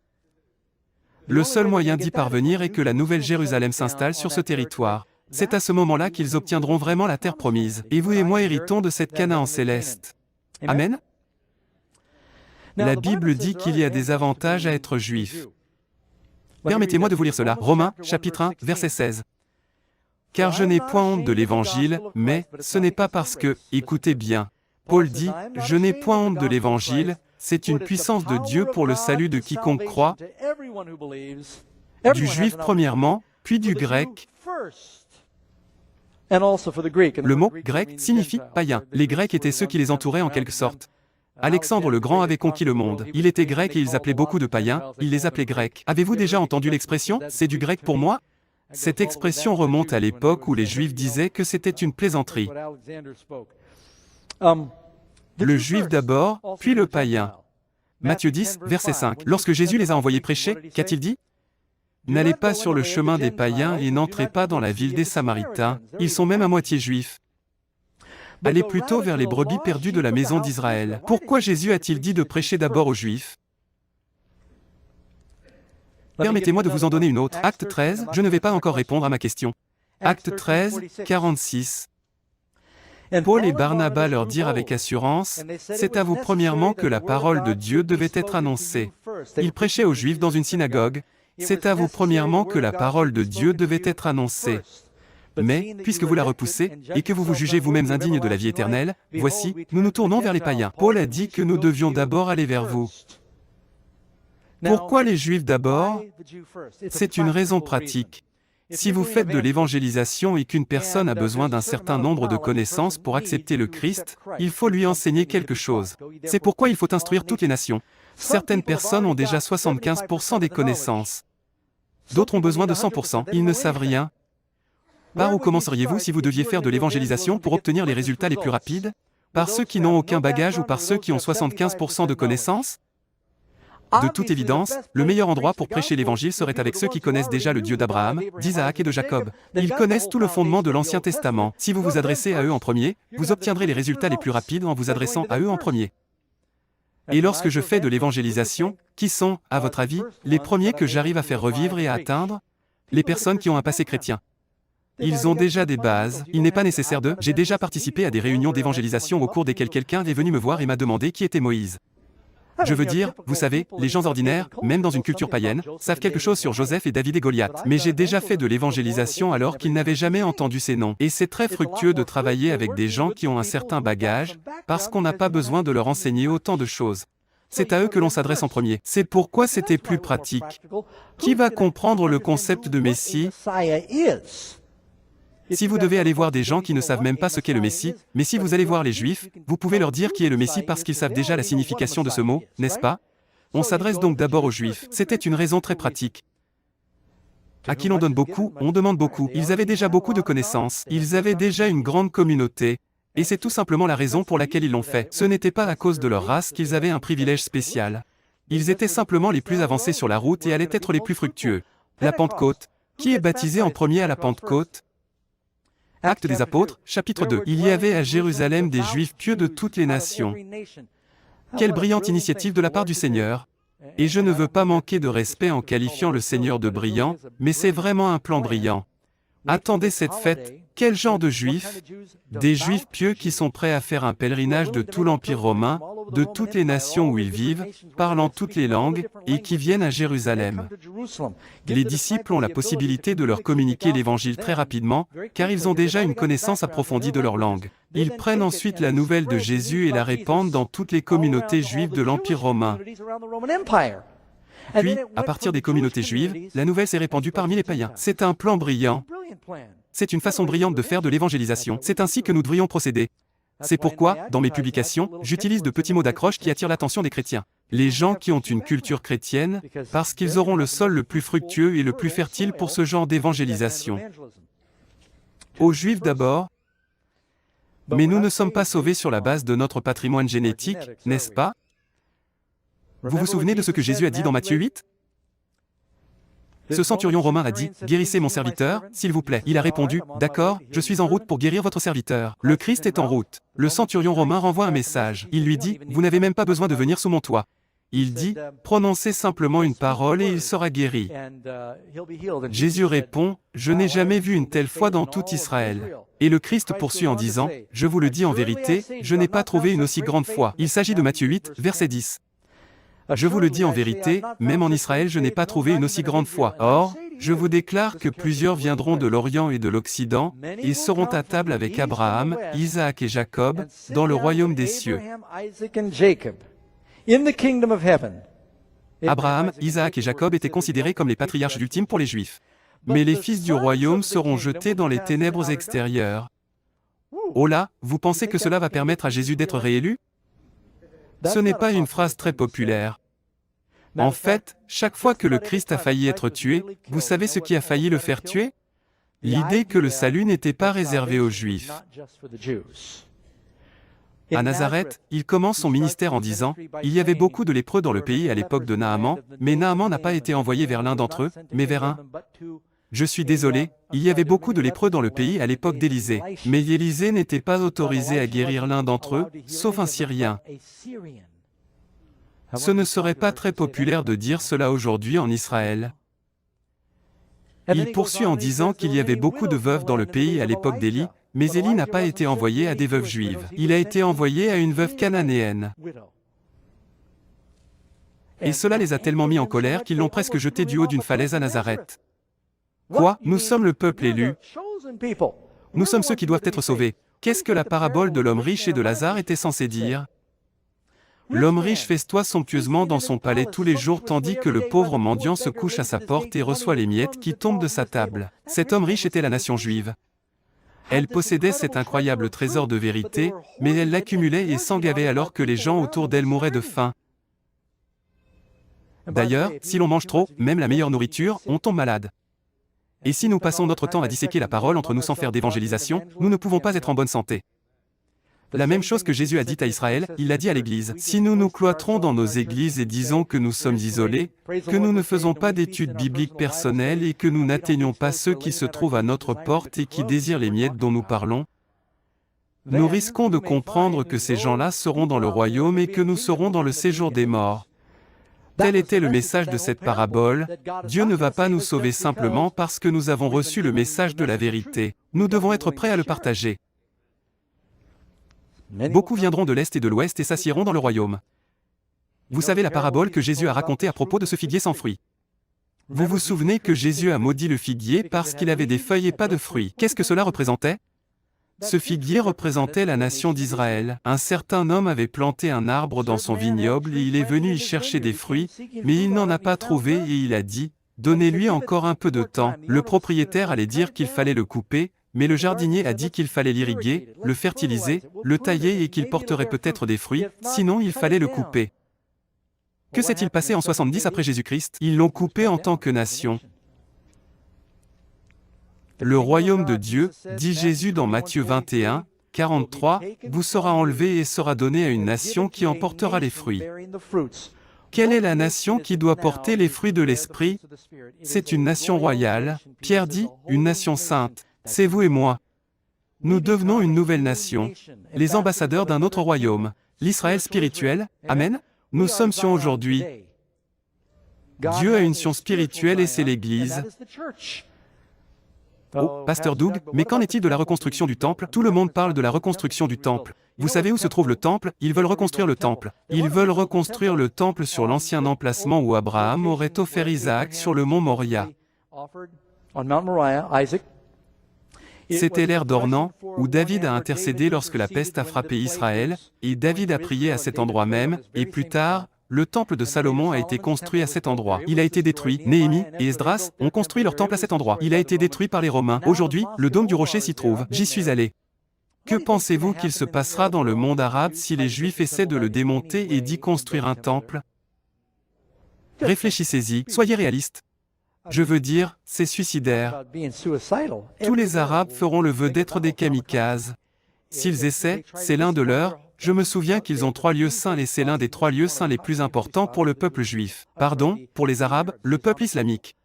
Le seul moyen d'y parvenir est que la nouvelle Jérusalem s'installe sur ce territoire. C'est à ce moment-là qu'ils obtiendront vraiment la terre promise. Et vous et moi héritons de cette Canaan céleste. Amen. La Bible dit qu'il y a des avantages à être juif. Permettez-moi de vous lire cela. Romains, chapitre 1, verset 16. Car je n'ai point honte de l'Évangile, mais ce n'est pas parce que, écoutez bien, Paul dit, je n'ai point honte de l'Évangile, c'est une puissance de Dieu pour le salut de quiconque croit, du juif premièrement, puis du grec. Le mot « grec » signifie « païen ». Les Grecs étaient ceux qui les entouraient en quelque sorte. Alexandre le Grand avait conquis le monde. Il était grec et ils appelaient beaucoup de païens, il les appelait grecs. Avez-vous déjà entendu l'expression « c'est du grec pour moi » ? Cette expression remonte à l'époque où les Juifs disaient que c'était une plaisanterie. Le Juif d'abord, puis le païen. Matthieu 10, verset 5. Lorsque Jésus les a envoyés prêcher, qu'a-t-il dit ? N'allez pas sur le chemin des païens et n'entrez pas dans la ville des Samaritains, ils sont même à moitié juifs. Allez plutôt vers les brebis perdues de la maison d'Israël. Pourquoi Jésus a-t-il dit de prêcher d'abord aux Juifs ? Permettez-moi de vous en donner une autre. Acte 13, je ne vais pas encore répondre à ma question. Acte 13, 46. Paul et Barnabas leur dirent avec assurance, « C'est à vous premièrement que la parole de Dieu devait être annoncée. » Ils prêchaient aux Juifs dans une synagogue. C'est à vous premièrement que la parole de Dieu devait être annoncée. Mais, puisque vous la repoussez, et que vous vous jugez vous-mêmes indignes de la vie éternelle, voici, nous nous tournons vers les païens. Paul a dit que nous devions d'abord aller vers vous. Pourquoi les Juifs d'abord ? C'est une raison pratique. Si vous faites de l'évangélisation et qu'une personne a besoin d'un certain nombre de connaissances pour accepter le Christ, il faut lui enseigner quelque chose. C'est pourquoi il faut instruire toutes les nations. Certaines personnes ont déjà 75% des connaissances. D'autres ont besoin de 100%, ils ne savent rien. Par où commenceriez-vous si vous deviez faire de l'évangélisation pour obtenir les résultats les plus rapides ? Par ceux qui n'ont aucun bagage ou par ceux qui ont 75% de connaissances ? De toute évidence, le meilleur endroit pour prêcher l'évangile serait avec ceux qui connaissent déjà le Dieu d'Abraham, d'Isaac et de Jacob. Ils connaissent tout le fondement de l'Ancien Testament. Si vous vous adressez à eux en premier, vous obtiendrez les résultats les plus rapides en vous adressant à eux en premier. Et lorsque je fais de l'évangélisation, qui sont, à votre avis, les premiers que j'arrive à faire revivre et à atteindre ? Les personnes qui ont un passé chrétien. Ils ont déjà des bases, il n'est pas nécessaire de... J'ai déjà participé à des réunions d'évangélisation au cours desquelles quelqu'un est venu me voir et m'a demandé qui était Moïse. Je veux dire, vous savez, les gens ordinaires, même dans une culture païenne, savent quelque chose sur Joseph et David et Goliath. Mais j'ai déjà fait de l'évangélisation alors qu'ils n'avaient jamais entendu ces noms. Et c'est très fructueux de travailler avec des gens qui ont un certain bagage, parce qu'on n'a pas besoin de leur enseigner autant de choses. C'est à eux que l'on s'adresse en premier. C'est pourquoi c'était plus pratique. Qui va comprendre le concept de Messie ? Si vous devez aller voir des gens qui ne savent même pas ce qu'est le Messie, mais si vous allez voir les Juifs, vous pouvez leur dire qui est le Messie parce qu'ils savent déjà la signification de ce mot, n'est-ce pas ? On s'adresse donc d'abord aux Juifs. C'était une raison très pratique. À qui l'on donne beaucoup, on demande beaucoup. Ils avaient déjà beaucoup de connaissances, ils avaient déjà une grande communauté, et c'est tout simplement la raison pour laquelle ils l'ont fait. Ce n'était pas à cause de leur race qu'ils avaient un privilège spécial. Ils étaient simplement les plus avancés sur la route et allaient être les plus fructueux. La Pentecôte. Qui est baptisé en premier à la Pentecôte ? Actes des Apôtres, chapitre 2. Il y avait à Jérusalem des Juifs pieux de toutes les nations. Quelle brillante initiative de la part du Seigneur. Et je ne veux pas manquer de respect en qualifiant le Seigneur de brillant, mais c'est vraiment un plan brillant. Attendez cette fête, quel genre de Juifs? Des Juifs pieux qui sont prêts à faire un pèlerinage de tout l'Empire romain, de toutes les nations où ils vivent, parlant toutes les langues, et qui viennent à Jérusalem. Les disciples ont la possibilité de leur communiquer l'Évangile très rapidement, car ils ont déjà une connaissance approfondie de leur langue. Ils prennent ensuite la nouvelle de Jésus et la répandent dans toutes les communautés juives de l'Empire romain. Puis, à partir des communautés juives, la nouvelle s'est répandue parmi les païens. C'est un plan brillant. C'est une façon brillante de faire de l'évangélisation. C'est ainsi que nous devrions procéder. C'est pourquoi, dans mes publications, j'utilise de petits mots d'accroche qui attirent l'attention des chrétiens. Les gens qui ont une culture chrétienne, parce qu'ils auront le sol le plus fructueux et le plus fertile pour ce genre d'évangélisation. Aux Juifs d'abord. Mais nous ne sommes pas sauvés sur la base de notre patrimoine génétique, n'est-ce pas? Vous vous souvenez de ce que Jésus a dit dans Matthieu 8? Ce centurion romain a dit, « Guérissez mon serviteur, s'il vous plaît. » Il a répondu, « D'accord, je suis en route pour guérir votre serviteur. » Le Christ est en route. Le centurion romain renvoie un message. Il lui dit, « Vous n'avez même pas besoin de venir sous mon toit. » Il dit, « Prononcez simplement une parole et il sera guéri. » Jésus répond, « Je n'ai jamais vu une telle foi dans tout Israël. » Et le Christ poursuit en disant, « Je vous le dis en vérité, je n'ai pas trouvé une aussi grande foi. » Il s'agit de Matthieu 8, verset 10. Je vous le dis en vérité, même en Israël je n'ai pas trouvé une aussi grande foi. Or, je vous déclare que plusieurs viendront de l'Orient et de l'Occident, et seront à table avec Abraham, Isaac et Jacob, dans le royaume des cieux. Abraham, Isaac et Jacob étaient considérés comme les patriarches ultimes pour les Juifs. Mais les fils du royaume seront jetés dans les ténèbres extérieures. Oh là, vous pensez que cela va permettre à Jésus d'être réélu? Ce n'est pas une phrase très populaire. En fait, chaque fois que le Christ a failli être tué, vous savez ce qui a failli le faire tuer? L'idée que le salut n'était pas réservé aux Juifs. À Nazareth, il commence son ministère en disant, « Il y avait beaucoup de lépreux dans le pays à l'époque de Naaman, mais Naaman n'a pas été envoyé vers l'un d'entre eux, mais vers un. Je suis désolé, il y avait beaucoup de lépreux dans le pays à l'époque d'Élisée, mais Élisée n'était pas autorisé à guérir l'un d'entre eux, sauf un Syrien. Ce ne serait pas très populaire de dire cela aujourd'hui en Israël. » Il poursuit en disant qu'il y avait beaucoup de veuves dans le pays à l'époque d'Élie, mais Élie n'a pas été envoyé à des veuves juives. Il a été envoyé à une veuve cananéenne. Et cela les a tellement mis en colère qu'ils l'ont presque jeté du haut d'une falaise à Nazareth. Quoi? Nous sommes le peuple élu. Nous sommes ceux qui doivent être sauvés. Qu'est-ce que la parabole de l'homme riche et de Lazare était censée dire? L'homme riche festoie somptueusement dans son palais tous les jours tandis que le pauvre mendiant se couche à sa porte et reçoit les miettes qui tombent de sa table. Cet homme riche était la nation juive. Elle possédait cet incroyable trésor de vérité, mais elle l'accumulait et s'en gavait alors que les gens autour d'elle mouraient de faim. D'ailleurs, si l'on mange trop, même la meilleure nourriture, on tombe malade. Et si nous passons notre temps à disséquer la parole entre nous sans faire d'évangélisation, nous ne pouvons pas être en bonne santé. La même chose que Jésus a dit à Israël, il l'a dit à l'Église. Si nous nous cloîtrons dans nos églises et disons que nous sommes isolés, que nous ne faisons pas d'études bibliques personnelles et que nous n'atteignons pas ceux qui se trouvent à notre porte et qui désirent les miettes dont nous parlons, nous risquons de comprendre que ces gens-là seront dans le royaume et que nous serons dans le séjour des morts. Tel était le message de cette parabole. Dieu ne va pas nous sauver simplement parce que nous avons reçu le message de la vérité. Nous devons être prêts à le partager. Beaucoup viendront de l'Est et de l'Ouest et s'assiéront dans le royaume. Vous savez la parabole que Jésus a racontée à propos de ce figuier sans fruits. Vous vous souvenez que Jésus a maudit le figuier parce qu'il avait des feuilles et pas de fruits. Qu'est-ce que cela représentait? Ce figuier représentait la nation d'Israël. Un certain homme avait planté un arbre dans son vignoble et il est venu y chercher des fruits, mais il n'en a pas trouvé et il a dit, « Donnez-lui encore un peu de temps. » Le propriétaire allait dire qu'il fallait le couper, mais le jardinier a dit qu'il fallait l'irriguer, le fertiliser, le tailler et qu'il porterait peut-être des fruits, sinon il fallait le couper. Que s'est-il passé en 70 après Jésus-Christ? Ils l'ont coupé en tant que nation. Le royaume de Dieu, dit Jésus dans Matthieu 21, 43, vous sera enlevé et sera donné à une nation qui en portera les fruits. Quelle est la nation qui doit porter les fruits de l'Esprit? C'est une nation royale. Pierre dit, une nation sainte. C'est vous et moi. Nous devenons une nouvelle nation, les ambassadeurs d'un autre royaume, l'Israël spirituel. Amen. Nous sommes sur aujourd'hui. Dieu a une mission spirituelle et c'est l'Église. Oh, Pasteur Doug, mais qu'en est-il de la reconstruction du temple? Tout le monde parle de la reconstruction du temple. Vous savez où se trouve le temple? Ils veulent reconstruire le temple. Ils veulent reconstruire le temple sur l'ancien emplacement où Abraham aurait offert Isaac sur le mont Moria. C'était l'ère d'Ornan, où David a intercédé lorsque la peste a frappé Israël, et David a prié à cet endroit même, et plus tard, le temple de Salomon a été construit à cet endroit. Il a été détruit. Néhémie et Esdras ont construit leur temple à cet endroit. Il a été détruit par les Romains. Aujourd'hui, le dôme du rocher s'y trouve. J'y suis allé. Que pensez-vous qu'il se passera dans le monde arabe si les Juifs essaient de le démonter et d'y construire un temple? Réfléchissez-y, soyez réalistes. Je veux dire, c'est suicidaire. Tous les Arabes feront le vœu d'être des kamikazes. S'ils essaient, c'est l'un de leurs. Je me souviens qu'ils ont 3 lieux saints et c'est l'un des 3 lieux saints les plus importants pour le peuple juif. Pardon, pour les Arabes, le peuple islamique.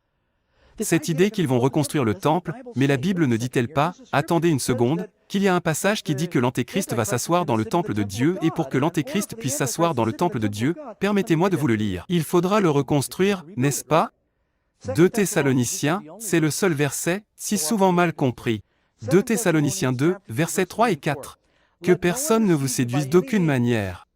Cette idée qu'ils vont reconstruire le temple, mais la Bible ne dit-elle pas, attendez une seconde, qu'il y a un passage qui dit que l'Antéchrist va s'asseoir dans le temple de Dieu et pour que l'Antéchrist puisse s'asseoir dans le temple de Dieu, permettez-moi de vous le lire. Il faudra le reconstruire, n'est-ce pas? 2 Thessaloniciens, c'est le seul verset, si souvent mal compris. 2 Thessaloniciens 2, versets 3 et 4. Que personne ne vous séduise d'aucune manière.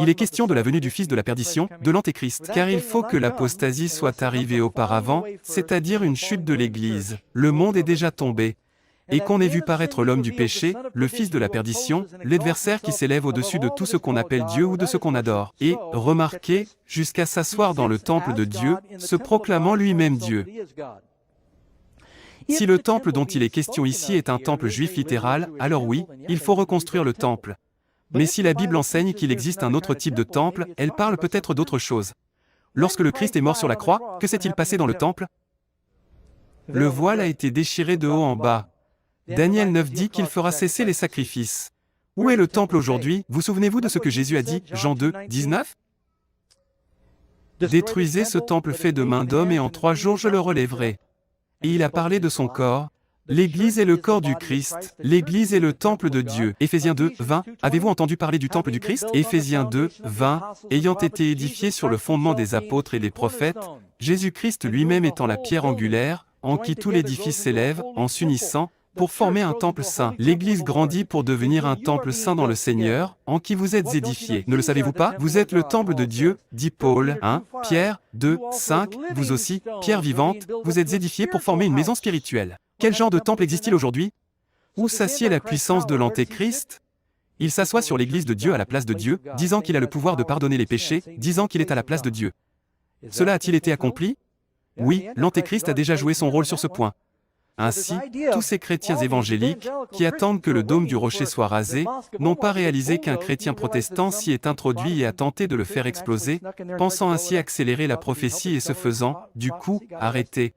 Il est question de la venue du fils de la perdition, de l'Antéchrist, car il faut que l'apostasie soit arrivée auparavant, c'est-à-dire une chute de l'Église. Le monde est déjà tombé. Et qu'on ait vu paraître l'homme du péché, le fils de la perdition, l'adversaire qui s'élève au-dessus de tout ce qu'on appelle Dieu ou de ce qu'on adore. Et, remarquez, jusqu'à s'asseoir dans le temple de Dieu, se proclamant lui-même Dieu. Si le temple dont il est question ici est un temple juif littéral, alors oui, il faut reconstruire le temple. Mais si la Bible enseigne qu'il existe un autre type de temple, elle parle peut-être d'autre chose. Lorsque le Christ est mort sur la croix, que s'est-il passé dans le temple? Le voile a été déchiré de haut en bas. Daniel 9 dit qu'il fera cesser les sacrifices. Où est le temple aujourd'hui? Vous souvenez-vous de ce que Jésus a dit, Jean 2, 19? Détruisez ce temple fait de main d'homme et en 3 jours je le relèverai. Et il a parlé de son corps. L'Église est le corps du Christ. L'Église est le temple de Dieu. Éphésiens 2, 20. Avez-vous entendu parler du temple du Christ? Éphésiens 2, 20. Ayant été édifié sur le fondement des apôtres et des prophètes, Jésus-Christ lui-même étant la pierre angulaire, en qui tout l'édifice s'élève, en s'unissant, pour former un temple saint. L'Église grandit pour devenir un temple saint dans le Seigneur, en qui vous êtes édifiés. Ne le savez-vous pas? Vous êtes le temple de Dieu, dit Paul. 1 Pierre 2, 5. Vous aussi, pierre vivante, vous êtes édifiés pour former une maison spirituelle. Quel genre de temple existe-t-il aujourd'hui? Où s'assied la puissance de l'Antéchrist? Il s'assoit sur l'Église de Dieu à la place de Dieu, disant qu'il a le pouvoir de pardonner les péchés, disant qu'il est à la place de Dieu. Cela a-t-il été accompli? Oui, l'Antéchrist a déjà joué son rôle sur ce point. Ainsi, tous ces chrétiens évangéliques, qui attendent que le dôme du rocher soit rasé, n'ont pas réalisé qu'un chrétien protestant s'y est introduit et a tenté de le faire exploser, pensant ainsi accélérer la prophétie et se faisant, du coup, arrêter.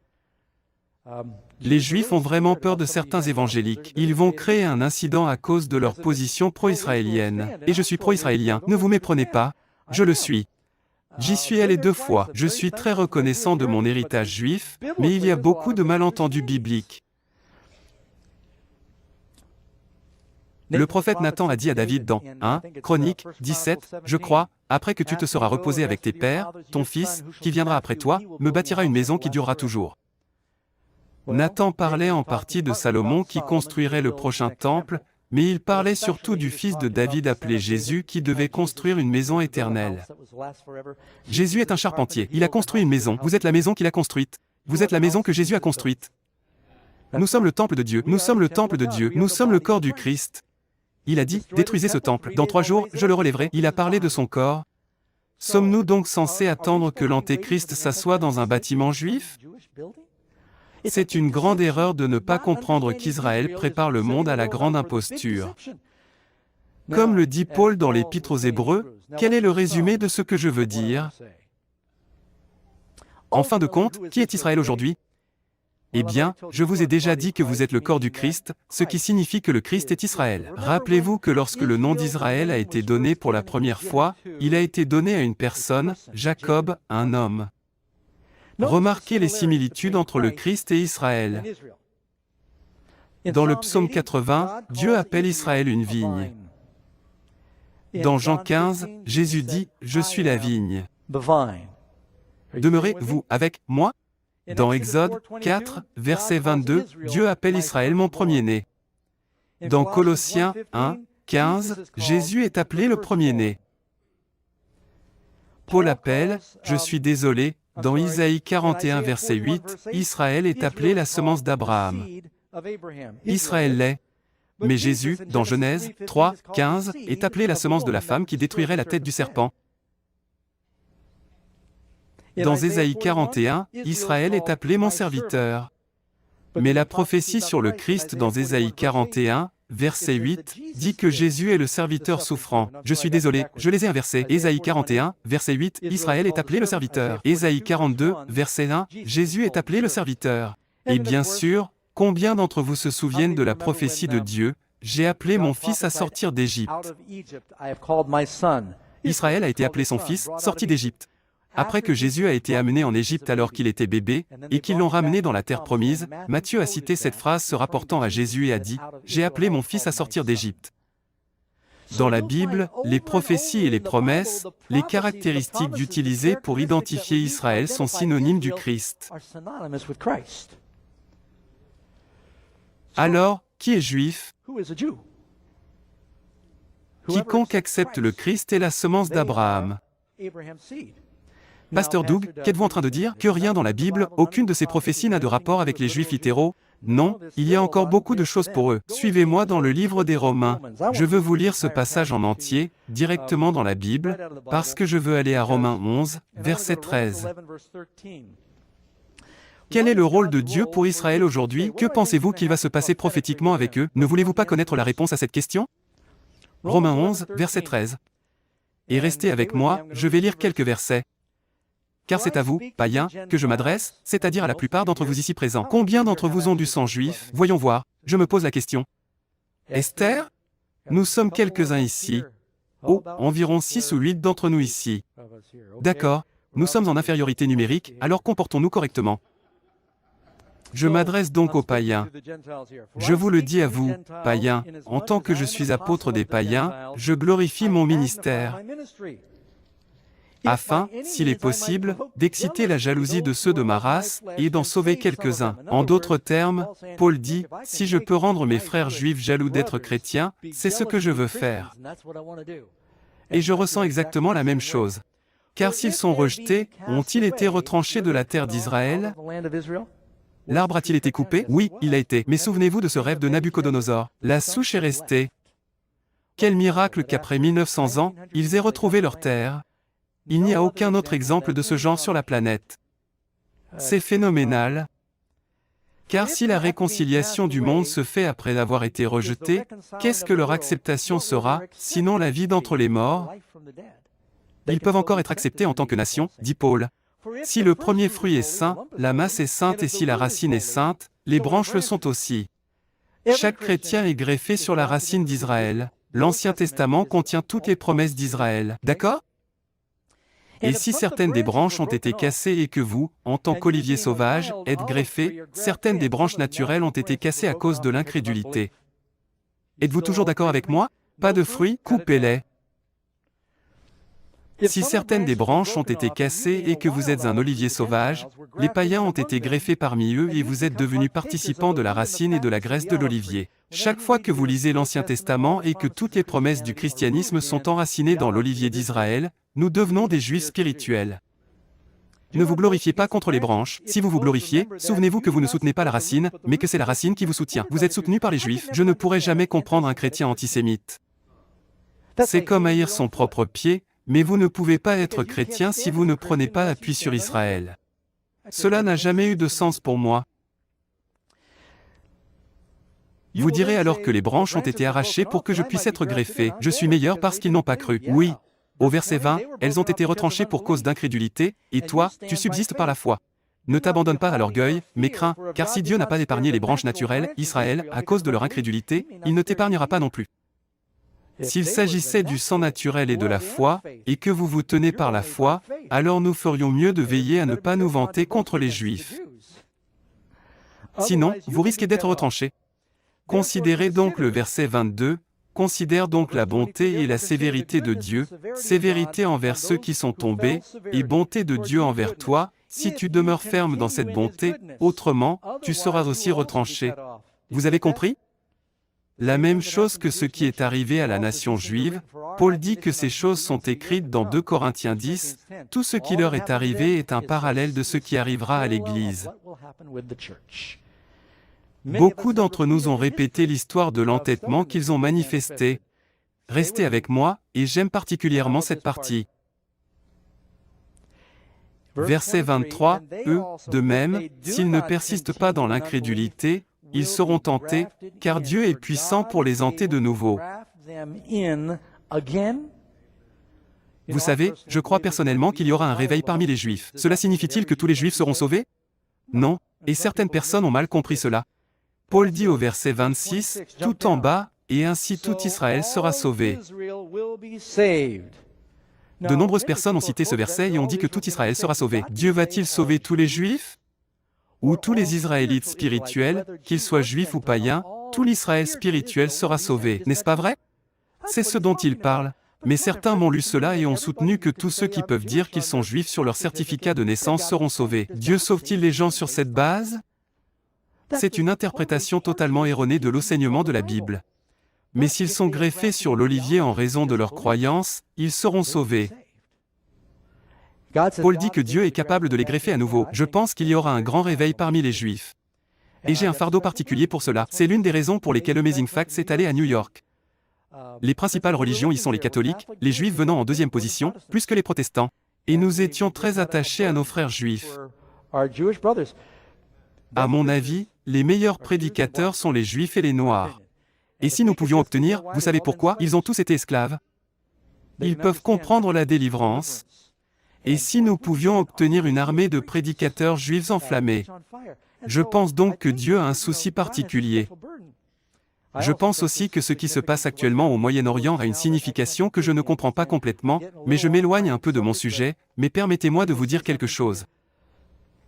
Les Juifs ont vraiment peur de certains évangéliques. Ils vont créer un incident à cause de leur position pro-israélienne. Et je suis pro-israélien, ne vous méprenez pas, je le suis. J'y suis allé 2 fois. Je suis très reconnaissant de mon héritage juif, mais il y a beaucoup de malentendus bibliques. Le prophète Nathan a dit à David dans 1 Chroniques 17, « Je crois, après que tu te seras reposé avec tes pères, ton fils, qui viendra après toi, me bâtira une maison qui durera toujours. » Nathan parlait en partie de Salomon qui construirait le prochain temple, mais il parlait surtout du fils de David appelé Jésus qui devait construire une maison éternelle. Jésus est un charpentier, il a construit une maison, vous êtes la maison qu'il a construite. Vous êtes la maison que Jésus a construite. Nous sommes le temple de Dieu, nous sommes le temple de Dieu, nous sommes le corps du Christ. Il a dit, détruisez ce temple, dans 3 jours, je le relèverai. Il a parlé de son corps. Sommes-nous donc censés attendre que l'Antéchrist s'assoie dans un bâtiment juif? C'est une grande erreur de ne pas comprendre qu'Israël prépare le monde à la grande imposture. Comme le dit Paul dans l'Épître aux Hébreux, quel est le résumé de ce que je veux dire? En fin de compte, qui est Israël aujourd'hui? Eh bien, je vous ai déjà dit que vous êtes le corps du Christ, ce qui signifie que le Christ est Israël. Rappelez-vous que lorsque le nom d'Israël a été donné pour la première fois, il a été donné à une personne, Jacob, un homme. Remarquez les similitudes entre le Christ et Israël. Dans le psaume 80, Dieu appelle Israël une vigne. Dans Jean 15, Jésus dit « Je suis la vigne ». Demeurez-vous avec moi? Dans Exode 4, verset 22, Dieu appelle Israël mon premier-né. Dans Colossiens 1, 15, Jésus est appelé le premier-né. Paul appelle, je suis désolé, dans Isaïe 41, verset 8, Israël est appelé la semence d'Abraham. Israël l'est. Mais Jésus, dans Genèse 3, 15, est appelé la semence de la femme qui détruirait la tête du serpent. Dans Ésaïe 41, Israël est appelé mon serviteur. Mais la prophétie sur le Christ dans Ésaïe 41, verset 8, dit que Jésus est le serviteur souffrant. Je suis désolé, je les ai inversés. Ésaïe 41, verset 8, Israël est appelé le serviteur. Ésaïe 42, verset 1, Jésus est appelé le serviteur. Et bien sûr, combien d'entre vous se souviennent de la prophétie de Dieu, j'ai appelé mon fils à sortir d'Égypte. Israël a été appelé son fils, sorti d'Égypte. Après que Jésus a été amené en Égypte alors qu'il était bébé, et qu'ils l'ont ramené dans la terre promise, Matthieu a cité cette phrase se rapportant à Jésus et a dit « J'ai appelé mon fils à sortir d'Égypte ». Dans la Bible, les prophéties et les promesses, les caractéristiques utilisées pour identifier Israël sont synonymes du Christ. Alors, qui est juif? Quiconque accepte le Christ est la semence d'Abraham. Pasteur Doug, qu'êtes-vous en train de dire? Que rien dans la Bible, aucune de ces prophéties n'a de rapport avec les Juifs littéraux? Non, il y a encore beaucoup de choses pour eux. Suivez-moi dans le livre des Romains. Je veux vous lire ce passage en entier, directement dans la Bible, parce que je veux aller à Romains 11, verset 13. Quel est le rôle de Dieu pour Israël aujourd'hui? Que pensez-vous qu'il va se passer prophétiquement avec eux? Ne voulez-vous pas connaître la réponse à cette question? Romains 11, verset 13. Et restez avec moi, je vais lire quelques versets. Car c'est à vous, païens, que je m'adresse, c'est-à-dire à la plupart d'entre vous ici présents. Combien d'entre vous ont du sang juif? Voyons voir, je me pose la question. Esther? Nous sommes quelques-uns ici. Oh, environ 6 ou 8 d'entre nous ici. D'accord, nous sommes en infériorité numérique, alors comportons-nous correctement. Je m'adresse donc aux païens. Je vous le dis à vous, païens, en tant que je suis apôtre des païens, je glorifie mon ministère. Afin, s'il est possible, d'exciter la jalousie de ceux de ma race et d'en sauver quelques-uns. En d'autres termes, Paul dit, si je peux rendre mes frères juifs jaloux d'être chrétiens, c'est ce que je veux faire. Et je ressens exactement la même chose. Car s'ils sont rejetés, ont-ils été retranchés de la terre d'Israël? L'arbre a-t-il été coupé? Oui, il a été. Mais souvenez-vous de ce rêve de Nabuchodonosor. La souche est restée. Quel miracle qu'après 1900 ans, ils aient retrouvé leur terre. Il n'y a aucun autre exemple de ce genre sur la planète. C'est phénoménal. Car si la réconciliation du monde se fait après avoir été rejeté, qu'est-ce que leur acceptation sera, sinon la vie d'entre les morts? Ils peuvent encore être acceptés en tant que nation, dit Paul. Si le premier fruit est saint, la masse est sainte et si la racine est sainte, les branches le sont aussi. Chaque chrétien est greffé sur la racine d'Israël. L'Ancien Testament contient toutes les promesses d'Israël. D'accord? Et si certaines des branches ont été cassées et que vous, en tant qu'olivier sauvage, êtes greffés, certaines des branches naturelles ont été cassées à cause de l'incrédulité. Êtes-vous toujours d'accord avec moi? Pas de fruits, coupez-les. Si certaines des branches ont été cassées et que vous êtes un olivier sauvage, les païens ont été greffés parmi eux et vous êtes devenus participants de la racine et de la graisse de l'olivier. Chaque fois que vous lisez l'Ancien Testament et que toutes les promesses du christianisme sont enracinées dans l'olivier d'Israël, nous devenons des juifs spirituels. Ne vous glorifiez pas contre les branches. Si vous vous glorifiez, souvenez-vous que vous ne soutenez pas la racine, mais que c'est la racine qui vous soutient. Vous êtes soutenu par les juifs. Je ne pourrai jamais comprendre un chrétien antisémite. C'est comme haïr son propre pied, mais vous ne pouvez pas être chrétien si vous ne prenez pas appui sur Israël. Cela n'a jamais eu de sens pour moi. Vous direz alors que les branches ont été arrachées pour que je puisse être greffé. Je suis meilleur parce qu'ils n'ont pas cru. Oui. Au verset 20, elles ont été retranchées pour cause d'incrédulité, et toi, tu subsistes par la foi. Ne t'abandonne pas à l'orgueil, mais crains, car si Dieu n'a pas épargné les branches naturelles, Israël, à cause de leur incrédulité, il ne t'épargnera pas non plus. S'il s'agissait du sang naturel et de la foi, et que vous vous tenez par la foi, alors nous ferions mieux de veiller à ne pas nous vanter contre les Juifs. Sinon, vous risquez d'être retranchés. Considérez donc le verset 22, Considère donc la bonté et la sévérité de Dieu, sévérité envers ceux qui sont tombés, et bonté de Dieu envers toi, si tu demeures ferme dans cette bonté, autrement, tu seras aussi retranché. Vous avez compris? La même chose que ce qui est arrivé à la nation juive, Paul dit que ces choses sont écrites dans 2 Corinthiens 10, tout ce qui leur est arrivé est un parallèle de ce qui arrivera à l'Église. Beaucoup d'entre nous ont répété l'histoire de l'entêtement qu'ils ont manifesté. Restez avec moi, et j'aime particulièrement cette partie. Verset 23, eux, de même, s'ils ne persistent pas dans l'incrédulité, ils seront tentés, car Dieu est puissant pour les tenter de nouveau. Vous savez, je crois personnellement qu'il y aura un réveil parmi les Juifs. Cela signifie-t-il que tous les Juifs seront sauvés? Non, et certaines personnes ont mal compris cela. Paul dit au verset 26, « Tout en bas, et ainsi tout Israël sera sauvé. » De nombreuses personnes ont cité ce verset et ont dit que tout Israël sera sauvé. Dieu va-t-il sauver tous les Juifs? Ou tous les Israélites spirituels, qu'ils soient juifs ou païens, tout l'Israël spirituel sera sauvé, n'est-ce pas vrai? C'est ce dont il parle. Mais certains m'ont lu cela et ont soutenu que tous ceux qui peuvent dire qu'ils sont juifs sur leur certificat de naissance seront sauvés. Dieu sauve-t-il les gens sur cette base? C'est une interprétation totalement erronée de l'enseignement de la Bible. Mais s'ils sont greffés sur l'olivier en raison de leur croyance, ils seront sauvés. Paul dit que Dieu est capable de les greffer à nouveau. Je pense qu'il y aura un grand réveil parmi les Juifs. Et j'ai un fardeau particulier pour cela. C'est l'une des raisons pour lesquelles Amazing Facts est allé à New York. Les principales religions y sont les catholiques, les Juifs venant en deuxième position, plus que les protestants. Et nous étions très attachés à nos frères juifs. À mon avis, les meilleurs prédicateurs sont les Juifs et les Noirs. Et si nous pouvions obtenir, vous savez pourquoi, ils ont tous été esclaves. Ils peuvent comprendre la délivrance. Et si nous pouvions obtenir une armée de prédicateurs juifs enflammés? Je pense donc que Dieu a un souci particulier. Je pense aussi que ce qui se passe actuellement au Moyen-Orient a une signification que je ne comprends pas complètement, mais je m'éloigne un peu de mon sujet, mais permettez-moi de vous dire quelque chose.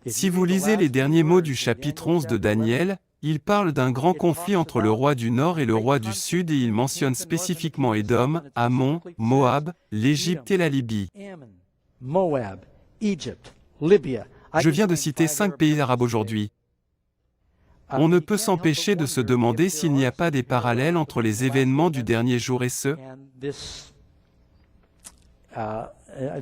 Si vous lisez les derniers mots du chapitre 11 de Daniel, il parle d'un grand conflit entre le roi du Nord et le roi du Sud et il mentionne spécifiquement Édom, Ammon, Moab, l'Égypte et la Libye. Je viens de citer 5 pays arabes aujourd'hui. On ne peut s'empêcher de se demander s'il n'y a pas des parallèles entre les événements du dernier jour et ceux.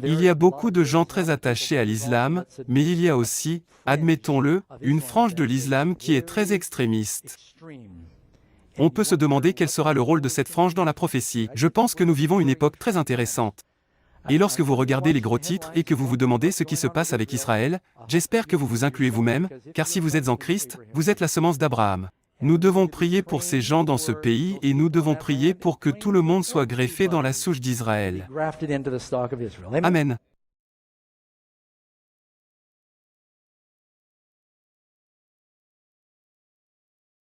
Il y a beaucoup de gens très attachés à l'islam, mais il y a aussi, admettons-le, une frange de l'islam qui est très extrémiste. On peut se demander quel sera le rôle de cette frange dans la prophétie. Je pense que nous vivons une époque très intéressante. Et lorsque vous regardez les gros titres et que vous vous demandez ce qui se passe avec Israël, j'espère que vous vous incluez vous-même, car si vous êtes en Christ, vous êtes la semence d'Abraham. Nous devons prier pour ces gens dans ce pays et nous devons prier pour que tout le monde soit greffé dans la souche d'Israël. Amen.